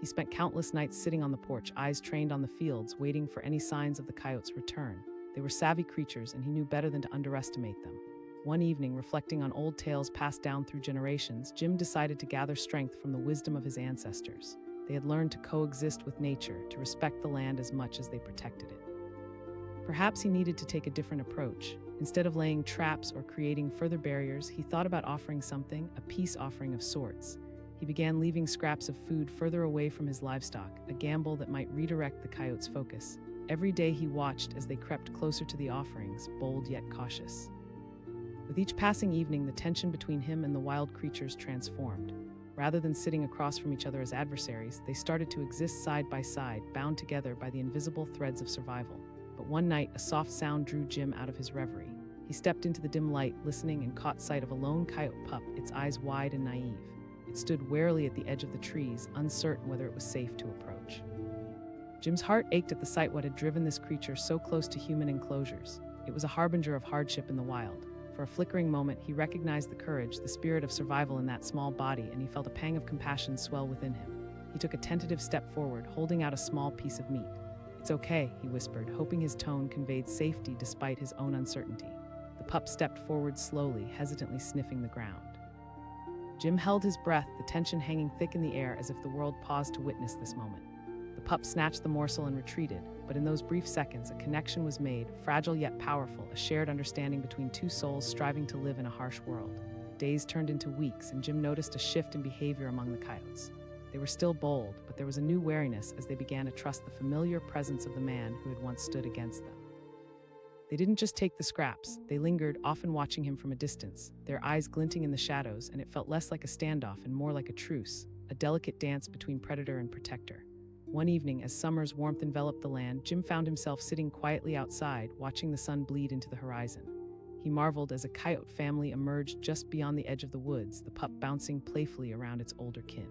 Speaker 1: He spent countless nights sitting on the porch, eyes trained on the fields, waiting for any signs of the coyotes' return. They were savvy creatures, and he knew better than to underestimate them. One evening, reflecting on old tales passed down through generations, Jim decided to gather strength from the wisdom of his ancestors. They had learned to coexist with nature, to respect the land as much as they protected it. Perhaps he needed to take a different approach. Instead of laying traps or creating further barriers, he thought about offering something, a peace offering of sorts. He began leaving scraps of food further away from his livestock, a gamble that might redirect the coyotes' focus. Every day he watched as they crept closer to the offerings, bold yet cautious. With each passing evening, the tension between him and the wild creatures transformed. Rather than sitting across from each other as adversaries, they started to exist side by side, bound together by the invisible threads of survival. But one night, a soft sound drew Jim out of his reverie. He stepped into the dim light, listening, and caught sight of a lone coyote pup, its eyes wide and naive. It stood warily at the edge of the trees, uncertain whether it was safe to approach. Jim's heart ached at the sight what had driven this creature so close to human enclosures. It was a harbinger of hardship in the wild. For a flickering moment, he recognized the courage, the spirit of survival in that small body, and he felt a pang of compassion swell within him. He took a tentative step forward, holding out a small piece of meat. "It's okay," he whispered, hoping his tone conveyed safety despite his own uncertainty. The pup stepped forward slowly, hesitantly sniffing the ground. Jim held his breath, the tension hanging thick in the air as if the world paused to witness this moment. The pup snatched the morsel and retreated, but in those brief seconds, a connection was made, fragile yet powerful, a shared understanding between two souls striving to live in a harsh world. Days turned into weeks, and Jim noticed a shift in behavior among the coyotes. They were still bold, but there was a new wariness as they began to trust the familiar presence of the man who had once stood against them. They didn't just take the scraps, they lingered, often watching him from a distance, their eyes glinting in the shadows, and it felt less like a standoff and more like a truce, a delicate dance between predator and protector. One evening, as summer's warmth enveloped the land, Jim found himself sitting quietly outside, watching the sun bleed into the horizon. He marveled as a coyote family emerged just beyond the edge of the woods, the pup bouncing playfully around its older kin.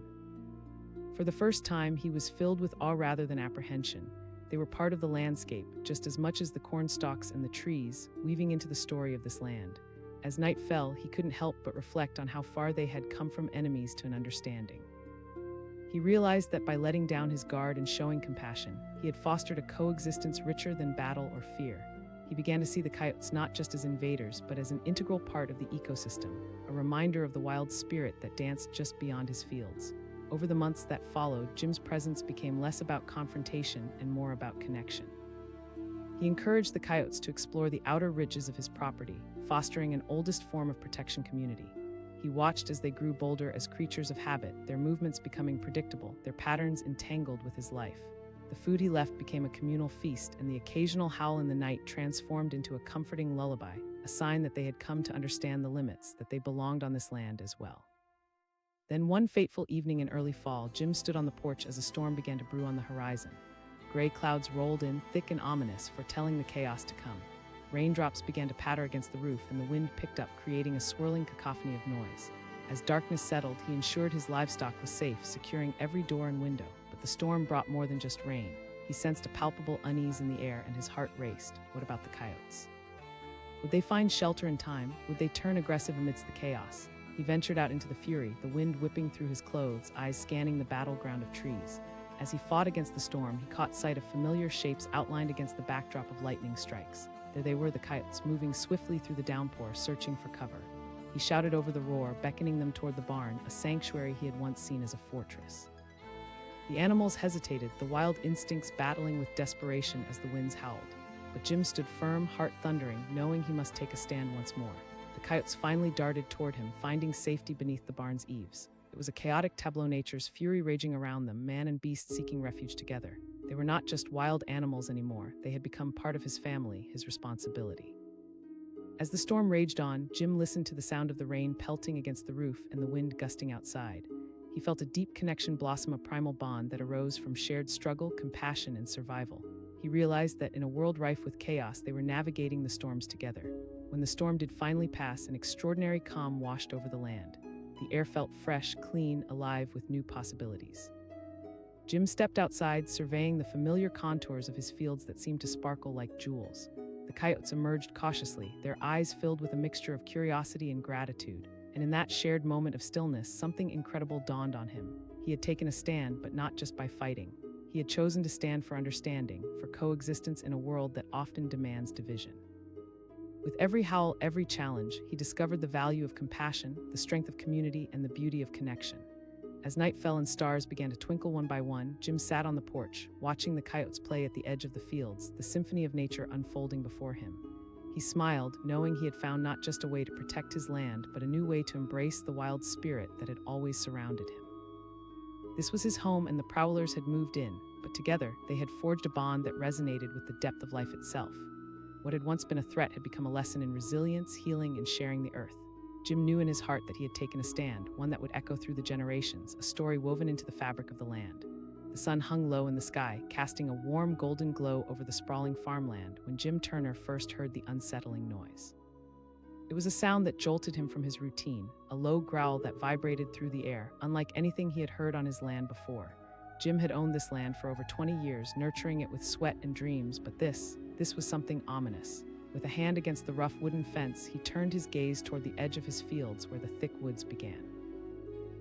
Speaker 1: For the first time, he was filled with awe rather than apprehension. They were part of the landscape, just as much as the cornstalks and the trees, weaving into the story of this land. As night fell, he couldn't help but reflect on how far they had come from enemies to an understanding. He realized that by letting down his guard and showing compassion, he had fostered a coexistence richer than battle or fear. He began to see the coyotes not just as invaders, but as an integral part of the ecosystem, a reminder of the wild spirit that danced just beyond his fields. Over the months that followed, Jim's presence became less about confrontation and more about connection. He encouraged the coyotes to explore the outer ridges of his property, fostering an oldest form of protection community. He watched as they grew bolder as creatures of habit, their movements becoming predictable, their patterns entangled with his life. The food he left became a communal feast, and the occasional howl in the night transformed into a comforting lullaby, a sign that they had come to understand the limits, that they belonged on this land as well. Then one fateful evening in early fall, Jim stood on the porch as a storm began to brew on the horizon. Gray clouds rolled in, thick and ominous, foretelling the chaos to come. Raindrops began to patter against the roof, and the wind picked up, creating a swirling cacophony of noise. As darkness settled, he ensured his livestock was safe, securing every door and window. But the storm brought more than just rain. He sensed a palpable unease in the air, and his heart raced. What about the coyotes? Would they find shelter in time? Would they turn aggressive amidst the chaos? He ventured out into the fury, the wind whipping through his clothes, eyes scanning the battleground of trees. As he fought against the storm, he caught sight of familiar shapes outlined against the backdrop of lightning strikes. There they were, the coyotes, moving swiftly through the downpour, searching for cover. He shouted over the roar, beckoning them toward the barn, a sanctuary he had once seen as a fortress. The animals hesitated, the wild instincts battling with desperation as the winds howled. But Jim stood firm, heart thundering, knowing he must take a stand once more. The coyotes finally darted toward him, finding safety beneath the barn's eaves. It was a chaotic tableau, nature's fury raging around them, man and beast seeking refuge together. They were not just wild animals anymore, they had become part of his family, his responsibility. As the storm raged on, Jim listened to the sound of the rain pelting against the roof and the wind gusting outside. He felt a deep connection blossom, a primal bond that arose from shared struggle, compassion, and survival. He realized that in a world rife with chaos, they were navigating the storms together. When the storm did finally pass, an extraordinary calm washed over the land. The air felt fresh, clean, alive with new possibilities. Jim stepped outside, surveying the familiar contours of his fields that seemed to sparkle like jewels. The coyotes emerged cautiously, their eyes filled with a mixture of curiosity and gratitude. And in that shared moment of stillness, something incredible dawned on him. He had taken a stand, but not just by fighting. He had chosen to stand for understanding, for coexistence in a world that often demands division. With every howl, every challenge, he discovered the value of compassion, the strength of community, and the beauty of connection. As night fell and stars began to twinkle one by one, Jim sat on the porch, watching the coyotes play at the edge of the fields, the symphony of nature unfolding before him. He smiled, knowing he had found not just a way to protect his land, but a new way to embrace the wild spirit that had always surrounded him. This was his home, and the Prowlers had moved in, but together they had forged a bond that resonated with the depth of life itself. What had once been a threat had become a lesson in resilience, healing, and sharing the earth. Jim knew in his heart that he had taken a stand, one that would echo through the generations, a story woven into the fabric of the land. The sun hung low in the sky, casting a warm golden glow over the sprawling farmland when Jim Turner first heard the unsettling noise. It was a sound that jolted him from his routine, a low growl that vibrated through the air, unlike anything he had heard on his land before. Jim had owned this land for over 20 years, nurturing it with sweat and dreams, but this was something ominous. With a hand against the rough wooden fence, he turned his gaze toward the edge of his fields where the thick woods began.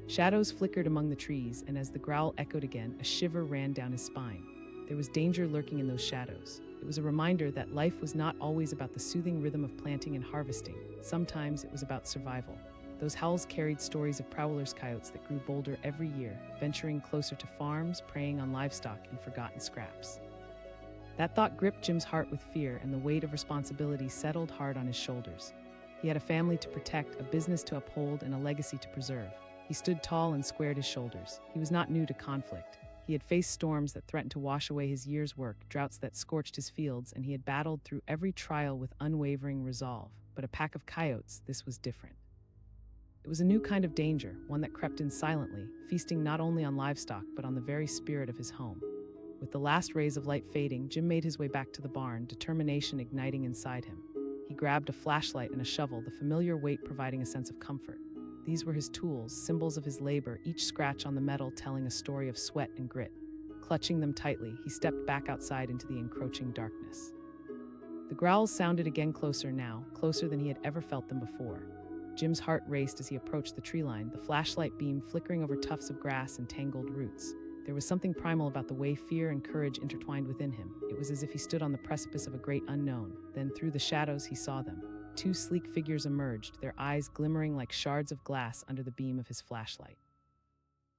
Speaker 1: Shadows flickered among the trees, and as the growl echoed again, a shiver ran down his spine. There was danger lurking in those shadows. It was a reminder that life was not always about the soothing rhythm of planting and harvesting. Sometimes it was about survival. Those howls carried stories of Prowlers coyotes that grew bolder every year, venturing closer to farms, preying on livestock and forgotten scraps. That thought gripped Jim's heart with fear, and the weight of responsibility settled hard on his shoulders. He had a family to protect, a business to uphold, and a legacy to preserve. He stood tall and squared his shoulders. He was not new to conflict. He had faced storms that threatened to wash away his year's work, droughts that scorched his fields, and he had battled through every trial with unwavering resolve. But a pack of coyotes, this was different. It was a new kind of danger, one that crept in silently, feasting not only on livestock but on the very spirit of his home. With the last rays of light fading, Jim made his way back to the barn, determination igniting inside him. He grabbed a flashlight and a shovel, the familiar weight providing a sense of comfort. These were his tools, symbols of his labor, each scratch on the metal telling a story of sweat and grit. Clutching them tightly, he stepped back outside into the encroaching darkness. The growls sounded again, closer now, closer than he had ever felt them before. Jim's heart raced as he approached the tree line, the flashlight beam flickering over tufts of grass and tangled roots. There was something primal about the way fear and courage intertwined within him. It was as if he stood on the precipice of a great unknown. Then through the shadows he saw them. Two sleek figures emerged, their eyes glimmering like shards of glass under the beam of his flashlight.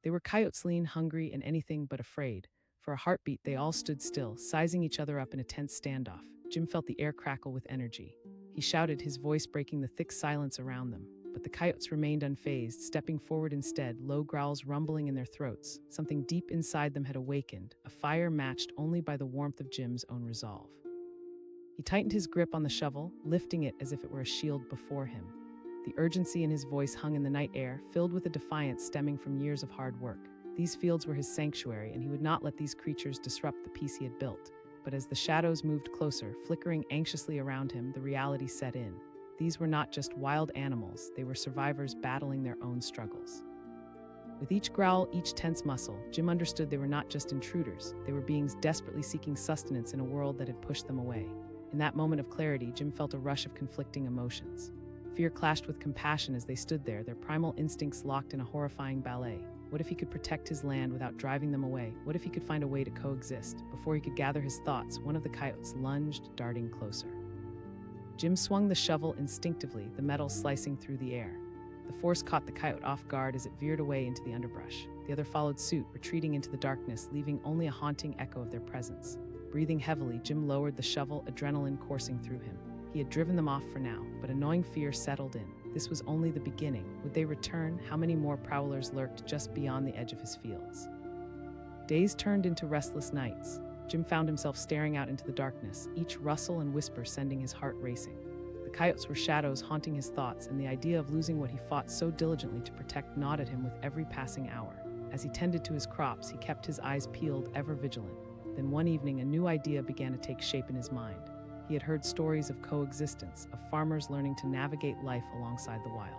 Speaker 1: They were coyotes, lean, hungry, and anything but afraid. For a heartbeat, they all stood still, sizing each other up in a tense standoff. Jim felt the air crackle with energy. He shouted, his voice breaking the thick silence around them. but the coyotes remained unfazed, stepping forward instead, low growls rumbling in their throats. Something deep inside them had awakened, a fire matched only by the warmth of Jim's own resolve. He tightened his grip on the shovel, lifting it as if it were a shield before him. The urgency in his voice hung in the night air, filled with a defiance stemming from years of hard work. These fields were his sanctuary, and he would not let these creatures disrupt the peace he had built. But as the shadows moved closer, flickering anxiously around him, the reality set in. These were not just wild animals, they were survivors battling their own struggles. With each growl, each tense muscle, Jim understood they were not just intruders, they were beings desperately seeking sustenance in a world that had pushed them away. In that moment of clarity, Jim felt a rush of conflicting emotions. Fear clashed with compassion as they stood there, their primal instincts locked in a horrifying ballet. What if he could protect his land without driving them away? What if he could find a way to coexist? Before he could gather his thoughts, one of the coyotes lunged, darting closer. Jim swung the shovel instinctively, the metal slicing through the air. The force caught the coyote off guard as it veered away into the underbrush. The other followed suit, retreating into the darkness, leaving only a haunting echo of their presence. Breathing heavily, Jim lowered the shovel, adrenaline coursing through him. He had driven them off for now, but a gnawing fear settled in. This was only the beginning. Would they return? How many more prowlers lurked just beyond the edge of his fields? Days turned into restless nights. Jim found himself staring out into the darkness, each rustle and whisper sending his heart racing. The coyotes were shadows haunting his thoughts, and the idea of losing what he fought so diligently to protect gnawed at him with every passing hour. As he tended to his crops, he kept his eyes peeled, ever vigilant. Then one evening, a new idea began to take shape in his mind. He had heard stories of coexistence, of farmers learning to navigate life alongside the wild.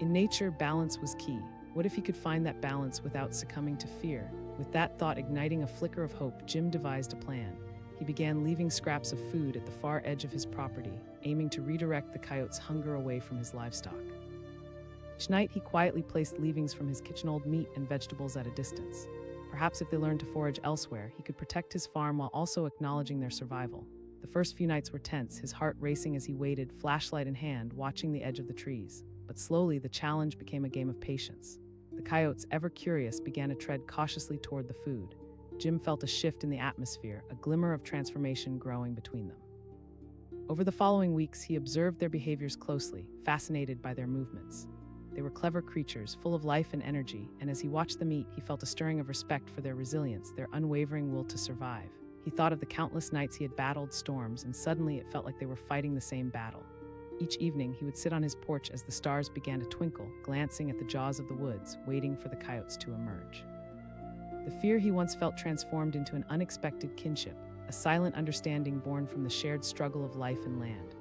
Speaker 1: In nature, balance was key. What if he could find that balance without succumbing to fear? With that thought igniting a flicker of hope, Jim devised a plan. He began leaving scraps of food at the far edge of his property, aiming to redirect the coyotes' hunger away from his livestock. Each night, he quietly placed leavings from his kitchen old meat and vegetables at a distance. Perhaps if they learned to forage elsewhere, he could protect his farm while also acknowledging their survival. The first few nights were tense, his heart racing as he waited, flashlight in hand, watching the edge of the trees. But slowly, the challenge became a game of patience. The coyotes, ever curious, began to tread cautiously toward the food. Jim felt a shift in the atmosphere, a glimmer of transformation growing between them. Over the following weeks, he observed their behaviors closely, fascinated by their movements. They were clever creatures, full of life and energy, and as he watched them eat, he felt a stirring of respect for their resilience, their unwavering will to survive. He thought of the countless nights he had battled storms, and suddenly it felt like they were fighting the same battle. Each evening, he would sit on his porch as the stars began to twinkle, glancing at the jaws of the woods, waiting for the coyotes to emerge. The fear he once felt transformed into an unexpected kinship, a silent understanding born from the shared struggle of life and land.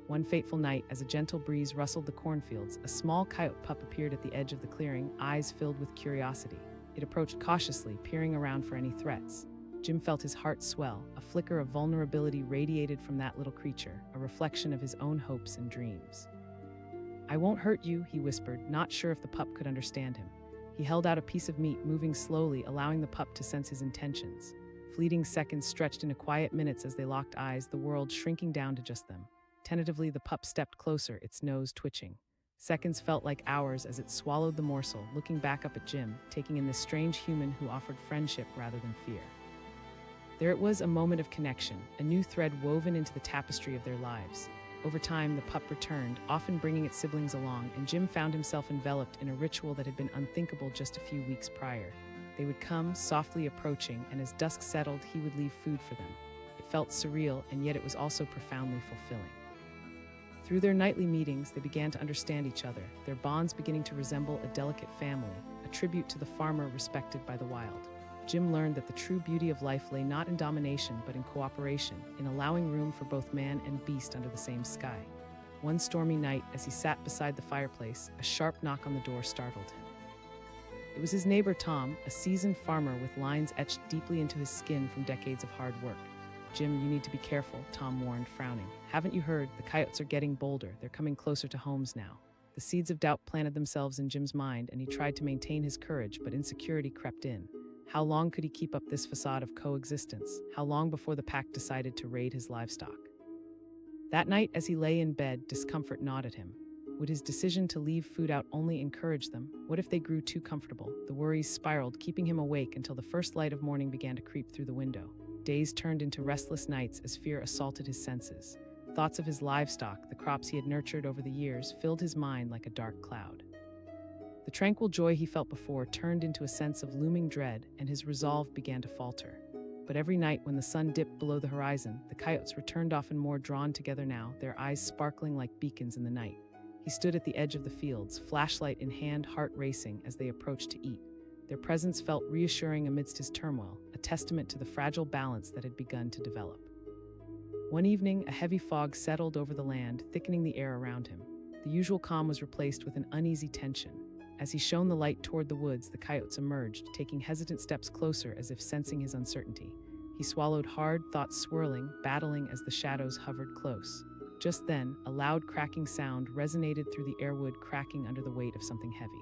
Speaker 1: One fateful night, as a gentle breeze rustled the cornfields, a small coyote pup appeared at the edge of the clearing, eyes filled with curiosity. It approached cautiously, peering around for any threats. Jim felt his heart swell. A flicker of vulnerability radiated from that little creature, a reflection of his own hopes and dreams. "I won't hurt you," he whispered, not sure if the pup could understand him. He held out a piece of meat, moving slowly, allowing the pup to sense his intentions. Fleeting seconds stretched into quiet minutes as they locked eyes, the world shrinking down to just them. Tentatively, the pup stepped closer, its nose twitching. Seconds felt like hours as it swallowed the morsel, looking back up at Jim, taking in this strange human who offered friendship rather than fear. There it was, a moment of connection, a new thread woven into the tapestry of their lives. Over time, the pup returned, often bringing its siblings along, and Jim found himself enveloped in a ritual that had been unthinkable just a few weeks prior. They would come, softly approaching, and as dusk settled, he would leave food for them. It felt surreal, and yet it was also profoundly fulfilling. Through their nightly meetings, they began to understand each other, their bonds beginning to resemble a delicate family, a tribute to the farmer respected by the wild. Jim learned that the true beauty of life lay not in domination, but in cooperation, in allowing room for both man and beast under the same sky. One stormy night, as he sat beside the fireplace, a sharp knock on the door startled him. It was his neighbor Tom, a seasoned farmer with lines etched deeply into his skin from decades of hard work. "Jim, you need to be careful," Tom warned, frowning. "Haven't you heard? The coyotes are getting bolder. They're coming closer to homes now." The seeds of doubt planted themselves in Jim's mind, and he tried to maintain his courage, but insecurity crept in. How long could he keep up this facade of coexistence? How long before the pack decided to raid his livestock? That night, as he lay in bed, discomfort gnawed at him. Would his decision to leave food out only encourage them? What if they grew too comfortable? The worries spiraled, keeping him awake until the first light of morning began to creep through the window. Days turned into restless nights as fear assaulted his senses. Thoughts of his livestock, the crops he had nurtured over the years, filled his mind like a dark cloud. The tranquil joy he felt before turned into a sense of looming dread, and his resolve began to falter. But every night when the sun dipped below the horizon, the coyotes returned, often more drawn together now, their eyes sparkling like beacons in the night. He stood at the edge of the fields, flashlight in hand, heart racing as they approached to eat. Their presence felt reassuring amidst his turmoil, a testament to the fragile balance that had begun to develop. One evening, a heavy fog settled over the land, thickening the air around him. The usual calm was replaced with an uneasy tension. As he shone the light toward the woods, the coyotes emerged, taking hesitant steps closer as if sensing his uncertainty. He swallowed hard, thoughts swirling, battling as the shadows hovered close. Just then, a loud cracking sound resonated through the airwood, cracking under the weight of something heavy.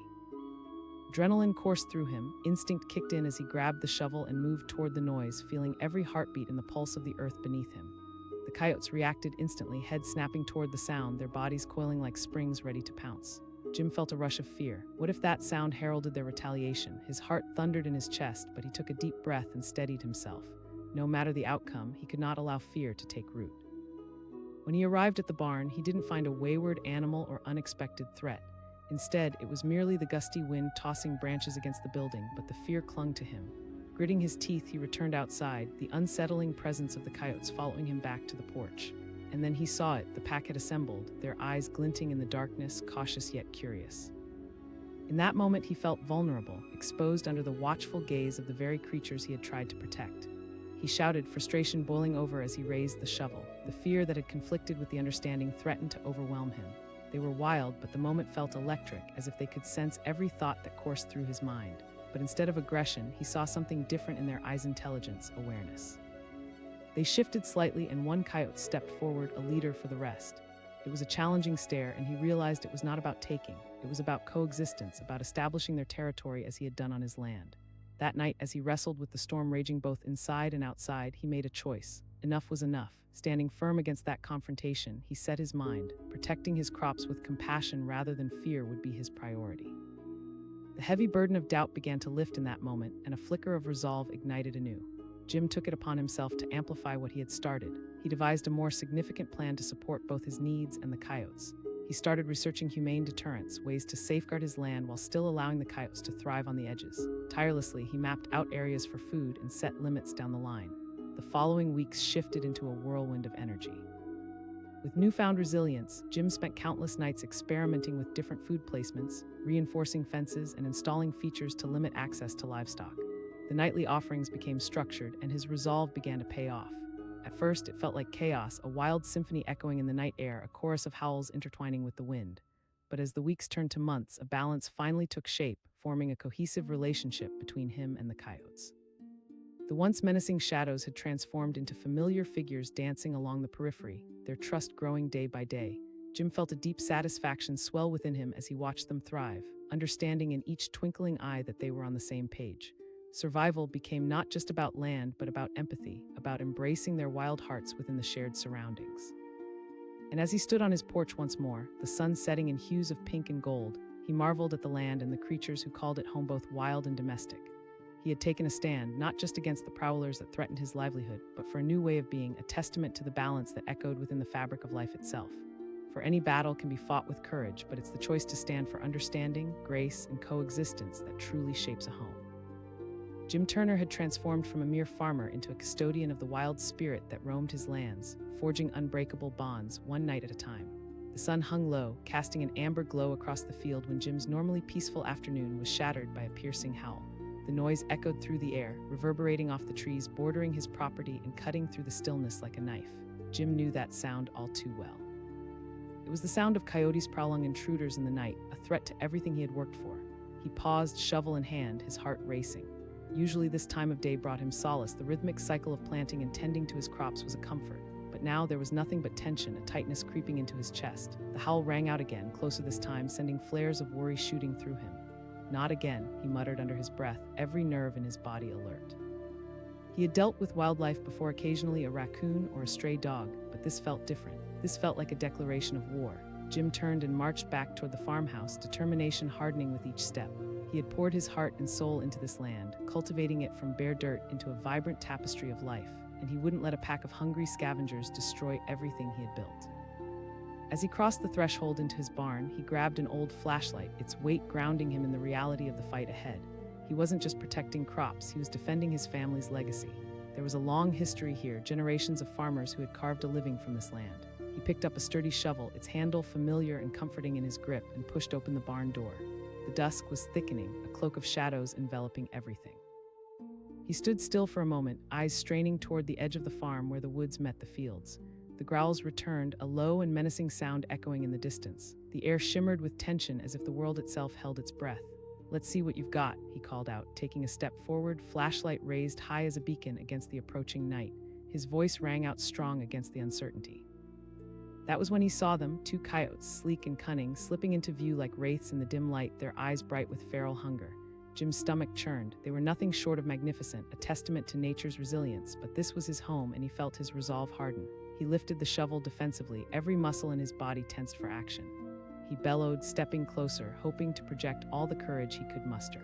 Speaker 1: Adrenaline coursed through him, instinct kicked in as he grabbed the shovel and moved toward the noise, feeling every heartbeat in the pulse of the earth beneath him. The coyotes reacted instantly, heads snapping toward the sound, their bodies coiling like springs ready to pounce. Jim felt a rush of fear. What if that sound heralded their retaliation? His heart thundered in his chest, but he took a deep breath and steadied himself. No matter the outcome, he could not allow fear to take root. When he arrived at the barn, he didn't find a wayward animal or unexpected threat. Instead, it was merely the gusty wind tossing branches against the building, but the fear clung to him. Gritting his teeth, he returned outside, the unsettling presence of the coyotes following him back to the porch. And then he saw it. The pack had assembled, their eyes glinting in the darkness, cautious yet curious. In that moment, he felt vulnerable, exposed under the watchful gaze of the very creatures he had tried to protect. He shouted, frustration boiling over as he raised the shovel. The fear that had conflicted with the understanding threatened to overwhelm him. They were wild, but the moment felt electric, as if they could sense every thought that coursed through his mind. But instead of aggression, he saw something different in their eyes: intelligence, awareness. They shifted slightly, and one coyote stepped forward, a leader for the rest. It was a challenging stare, and he realized it was not about taking. It was about coexistence, about establishing their territory as he had done on his land. That night, as he wrestled with the storm raging both inside and outside, he made a choice. Enough was enough. Standing firm against that confrontation, he set his mind. Protecting his crops with compassion rather than fear would be his priority. The heavy burden of doubt began to lift in that moment, and a flicker of resolve ignited anew. Jim took it upon himself to amplify what he had started. He devised a more significant plan to support both his needs and the coyotes. He started researching humane deterrents, ways to safeguard his land while still allowing the coyotes to thrive on the edges. Tirelessly, he mapped out areas for food and set limits down the line. The following weeks shifted into a whirlwind of energy. With newfound resilience, Jim spent countless nights experimenting with different food placements, reinforcing fences, and installing features to limit access to livestock. The nightly offerings became structured, and his resolve began to pay off. At first, it felt like chaos, a wild symphony echoing in the night air, a chorus of howls intertwining with the wind. But as the weeks turned to months, a balance finally took shape, forming a cohesive relationship between him and the coyotes. The once menacing shadows had transformed into familiar figures dancing along the periphery, their trust growing day by day. Jim felt a deep satisfaction swell within him as he watched them thrive, understanding in each twinkling eye that they were on the same page. Survival became not just about land, but about empathy, about embracing their wild hearts within the shared surroundings. And as he stood on his porch once more, the sun setting in hues of pink and gold, he marveled at the land and the creatures who called it home, both wild and domestic. He had taken a stand, not just against the prowlers that threatened his livelihood, but for a new way of being, a testament to the balance that echoed within the fabric of life itself. For any battle can be fought with courage, but it's the choice to stand for understanding, grace, and coexistence that truly shapes a home. Jim Turner had transformed from a mere farmer into a custodian of the wild spirit that roamed his lands, forging unbreakable bonds one night at a time. The sun hung low, casting an amber glow across the field when Jim's normally peaceful afternoon was shattered by a piercing howl. The noise echoed through the air, reverberating off the trees bordering his property and cutting through the stillness like a knife. Jim knew that sound all too well. It was the sound of coyotes prowling intruders in the night, a threat to everything he had worked for. He paused, shovel in hand, his heart racing. Usually this time of day brought him solace. The rhythmic cycle of planting and tending to his crops was a comfort. But now there was nothing but tension, a tightness creeping into his chest. The howl rang out again, closer this time, sending flares of worry shooting through him. Not again, he muttered under his breath, every nerve in his body alert. He had dealt with wildlife before, occasionally a raccoon or a stray dog, but this felt different. This felt like a declaration of war. Jim turned and marched back toward the farmhouse, determination hardening with each step. He had poured his heart and soul into this land, cultivating it from bare dirt into a vibrant tapestry of life. and he wouldn't let a pack of hungry scavengers destroy everything he had built. As he crossed the threshold into his barn, he grabbed an old flashlight, its weight grounding him in the reality of the fight ahead. He wasn't just protecting crops, he was defending his family's legacy. There was a long history here, generations of farmers who had carved a living from this land. He picked up a sturdy shovel, its handle familiar and comforting in his grip, and pushed open the barn door. The dusk was thickening, a cloak of shadows enveloping everything. He stood still for a moment, eyes straining toward the edge of the farm where the woods met the fields. The growls returned, a low and menacing sound echoing in the distance. The air shimmered with tension as if the world itself held its breath. "Let's see what you've got," he called out, taking a step forward, flashlight raised high as a beacon against the approaching night. His voice rang out strong against the uncertainty. That was when he saw them, two coyotes, sleek and cunning, slipping into view like wraiths in the dim light, their eyes bright with feral hunger. Jim's stomach churned. They were nothing short of magnificent, a testament to nature's resilience, but this was his home and he felt his resolve harden. He lifted the shovel defensively, every muscle in his body tensed for action. He bellowed, stepping closer, hoping to project all the courage he could muster.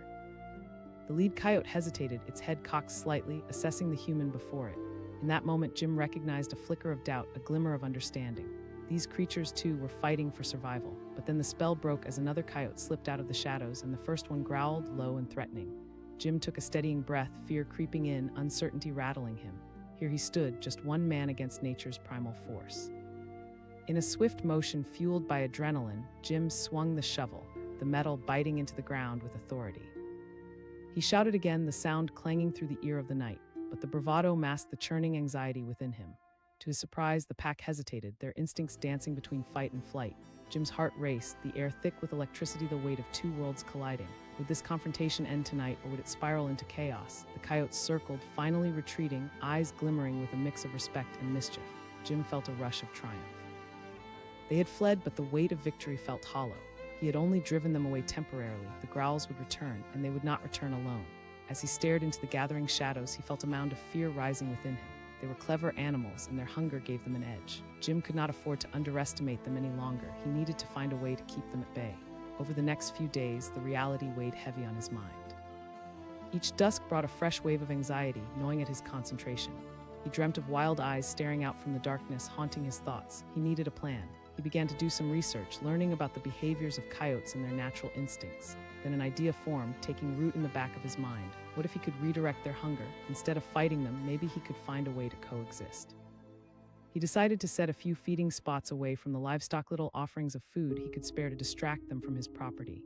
Speaker 1: The lead coyote hesitated, its head cocked slightly, assessing the human before it. In that moment, Jim recognized a flicker of doubt, a glimmer of understanding. These creatures, too, were fighting for survival. But then the spell broke as another coyote slipped out of the shadows, and the first one growled, low and threatening. Jim took a steadying breath, fear creeping in, uncertainty rattling him. Here he stood, just one man against nature's primal force. In a swift motion fueled by adrenaline, Jim swung the shovel, the metal biting into the ground with authority. He shouted again, the sound clanging through the ear of the night, but the bravado masked the churning anxiety within him. To his surprise, the pack hesitated, their instincts dancing between fight and flight. Jim's heart raced, the air thick with electricity, the weight of two worlds colliding. Would this confrontation end tonight, or would it spiral into chaos? The coyotes circled, finally retreating, eyes glimmering with a mix of respect and mischief. Jim felt a rush of triumph. They had fled, but the weight of victory felt hollow. He had only driven them away temporarily. The growls would return, and they would not return alone. As he stared into the gathering shadows, he felt a mound of fear rising within him. They were clever animals, and their hunger gave them an edge. Jim could not afford to underestimate them any longer. He needed to find a way to keep them at bay. Over the next few days, the reality weighed heavy on his mind. Each dusk brought a fresh wave of anxiety, gnawing at his concentration. He dreamt of wild eyes staring out from the darkness, haunting his thoughts. He needed a plan. He began to do some research, learning about the behaviors of coyotes and their natural instincts. Then an idea formed, taking root in the back of his mind. What if he could redirect their hunger? Instead of fighting them, maybe he could find a way to coexist. He decided to set a few feeding spots away from the livestock, little offerings of food he could spare to distract them from his property.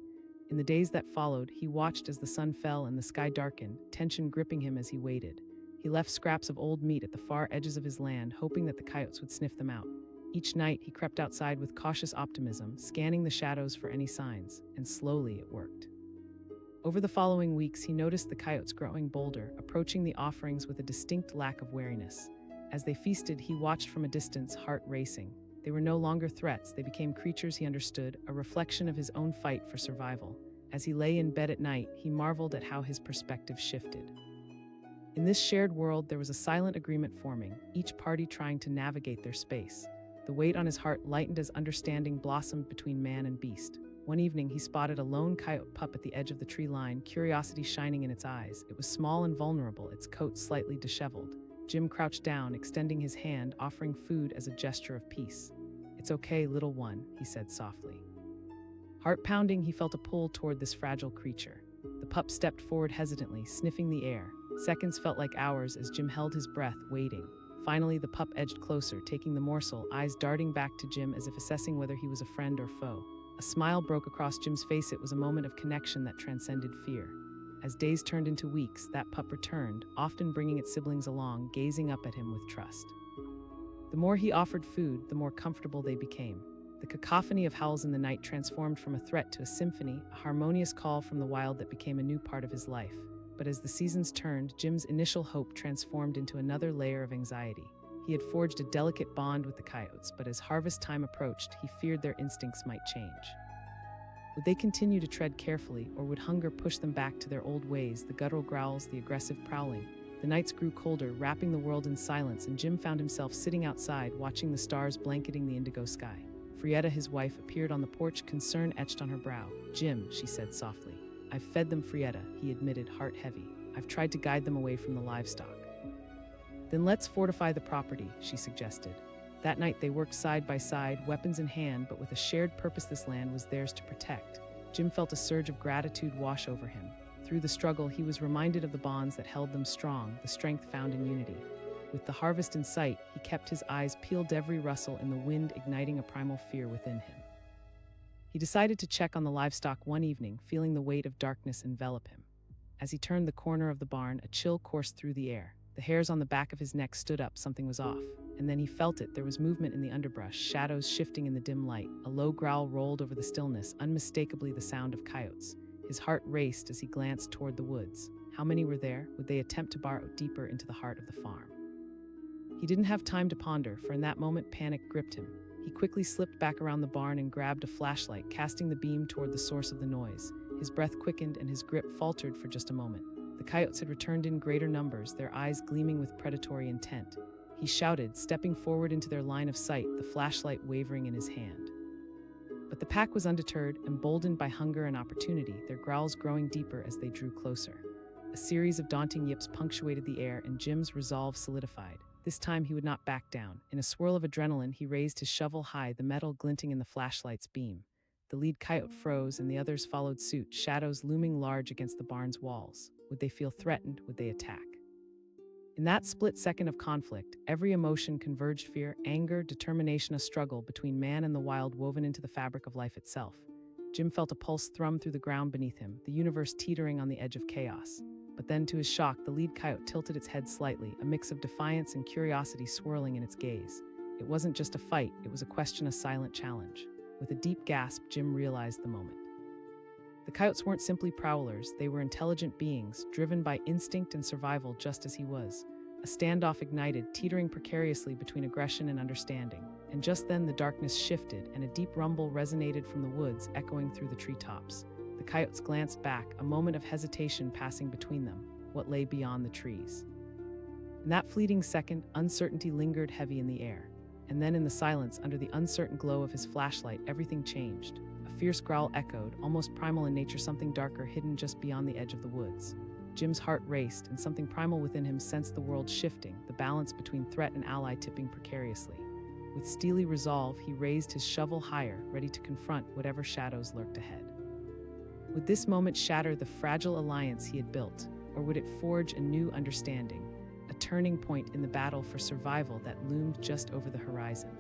Speaker 1: In the days that followed, he watched as the sun fell and the sky darkened, tension gripping him as he waited. He left scraps of old meat at the far edges of his land, hoping that the coyotes would sniff them out. Each night, he crept outside with cautious optimism, scanning the shadows for any signs, and slowly it worked. Over the following weeks, he noticed the coyotes growing bolder, approaching the offerings with a distinct lack of wariness. As they feasted, he watched from a distance, heart racing. They were no longer threats, they became creatures he understood, a reflection of his own fight for survival. As he lay in bed at night, he marveled at how his perspective shifted. In this shared world, there was a silent agreement forming, each party trying to navigate their space. The weight on his heart lightened as understanding blossomed between man and beast. One evening, he spotted a lone coyote pup at the edge of the tree line, curiosity shining in its eyes. It was small and vulnerable, its coat slightly disheveled. Jim crouched down, extending his hand, offering food as a gesture of peace. "It's okay, little one," he said softly. Heart pounding, he felt a pull toward this fragile creature. The pup stepped forward hesitantly, sniffing the air. Seconds felt like hours as Jim held his breath, waiting. Finally, the pup edged closer, taking the morsel, eyes darting back to Jim as if assessing whether he was a friend or foe. A smile broke across Jim's face. It was a moment of connection that transcended fear. As days turned into weeks, that pup returned, often bringing its siblings along, gazing up at him with trust. The more he offered food, the more comfortable they became. The cacophony of howls in the night transformed from a threat to a symphony, a harmonious call from the wild that became a new part of his life. But as the seasons turned, Jim's initial hope transformed into another layer of anxiety. He had forged a delicate bond with the coyotes, but as harvest time approached, he feared their instincts might change. Would they continue to tread carefully, or would hunger push them back to their old ways, the guttural growls, the aggressive prowling? The nights grew colder, wrapping the world in silence, and Jim found himself sitting outside, watching the stars blanketing the indigo sky. Frietta, his wife, appeared on the porch, concern etched on her brow. "Jim," she said softly. "I've fed them, Frietta," he admitted, heart heavy. "I've tried to guide them away from the livestock." Then let's fortify the property, she suggested. That night they worked side by side, weapons in hand, but with a shared purpose this land was theirs to protect. Jim felt a surge of gratitude wash over him. Through the struggle, he was reminded of the bonds that held them strong, the strength found in unity. With the harvest in sight, he kept his eyes peeled to every rustle in the wind, igniting a primal fear within him. He decided to check on the livestock one evening, feeling the weight of darkness envelop him. As he turned the corner of the barn, a chill coursed through the air. The hairs on the back of his neck stood up, something was off. And then he felt it, there was movement in the underbrush, shadows shifting in the dim light. A low growl rolled over the stillness, unmistakably the sound of coyotes. His heart raced as he glanced toward the woods. How many were there? Would they attempt to burrow deeper into the heart of the farm? He didn't have time to ponder, for in that moment panic gripped him. He quickly slipped back around the barn and grabbed a flashlight, casting the beam toward the source of the noise. His breath quickened and his grip faltered for just a moment. The coyotes had returned in greater numbers, their eyes gleaming with predatory intent. He shouted, stepping forward into their line of sight, the flashlight wavering in his hand. But the pack was undeterred, emboldened by hunger and opportunity, their growls growing deeper as they drew closer. A series of daunting yips punctuated the air, and Jim's resolve solidified. This time he would not back down. In a swirl of adrenaline, he raised his shovel high, the metal glinting in the flashlight's beam. The lead coyote froze, and the others followed suit, shadows looming large against the barn's walls. Would they feel threatened? Would they attack? In that split second of conflict, every emotion converged: fear, anger, determination, a struggle between man and the wild woven into the fabric of life itself. Jim felt a pulse thrum through the ground beneath him, the universe teetering on the edge of chaos. But then, to his shock, the lead coyote tilted its head slightly, a mix of defiance and curiosity swirling in its gaze. It wasn't just a fight, it was a question, a silent challenge. With a deep gasp, Jim realized the moment. The coyotes weren't simply prowlers, they were intelligent beings, driven by instinct and survival just as he was. A standoff ignited, teetering precariously between aggression and understanding. And just then the darkness shifted, and a deep rumble resonated from the woods, echoing through the treetops. The coyotes glanced back, a moment of hesitation passing between them, what lay beyond the trees. In that fleeting second, uncertainty lingered heavy in the air. And then in the silence, under the uncertain glow of his flashlight, everything changed. A fierce growl echoed, almost primal in nature, something darker hidden just beyond the edge of the woods. Jim's heart raced, and something primal within him sensed the world shifting, the balance between threat and ally tipping precariously. With steely resolve, he raised his shovel higher, ready to confront whatever shadows lurked ahead. Would this moment shatter the fragile alliance he had built, or would it forge a new understanding, a turning point in the battle for survival that loomed just over the horizon?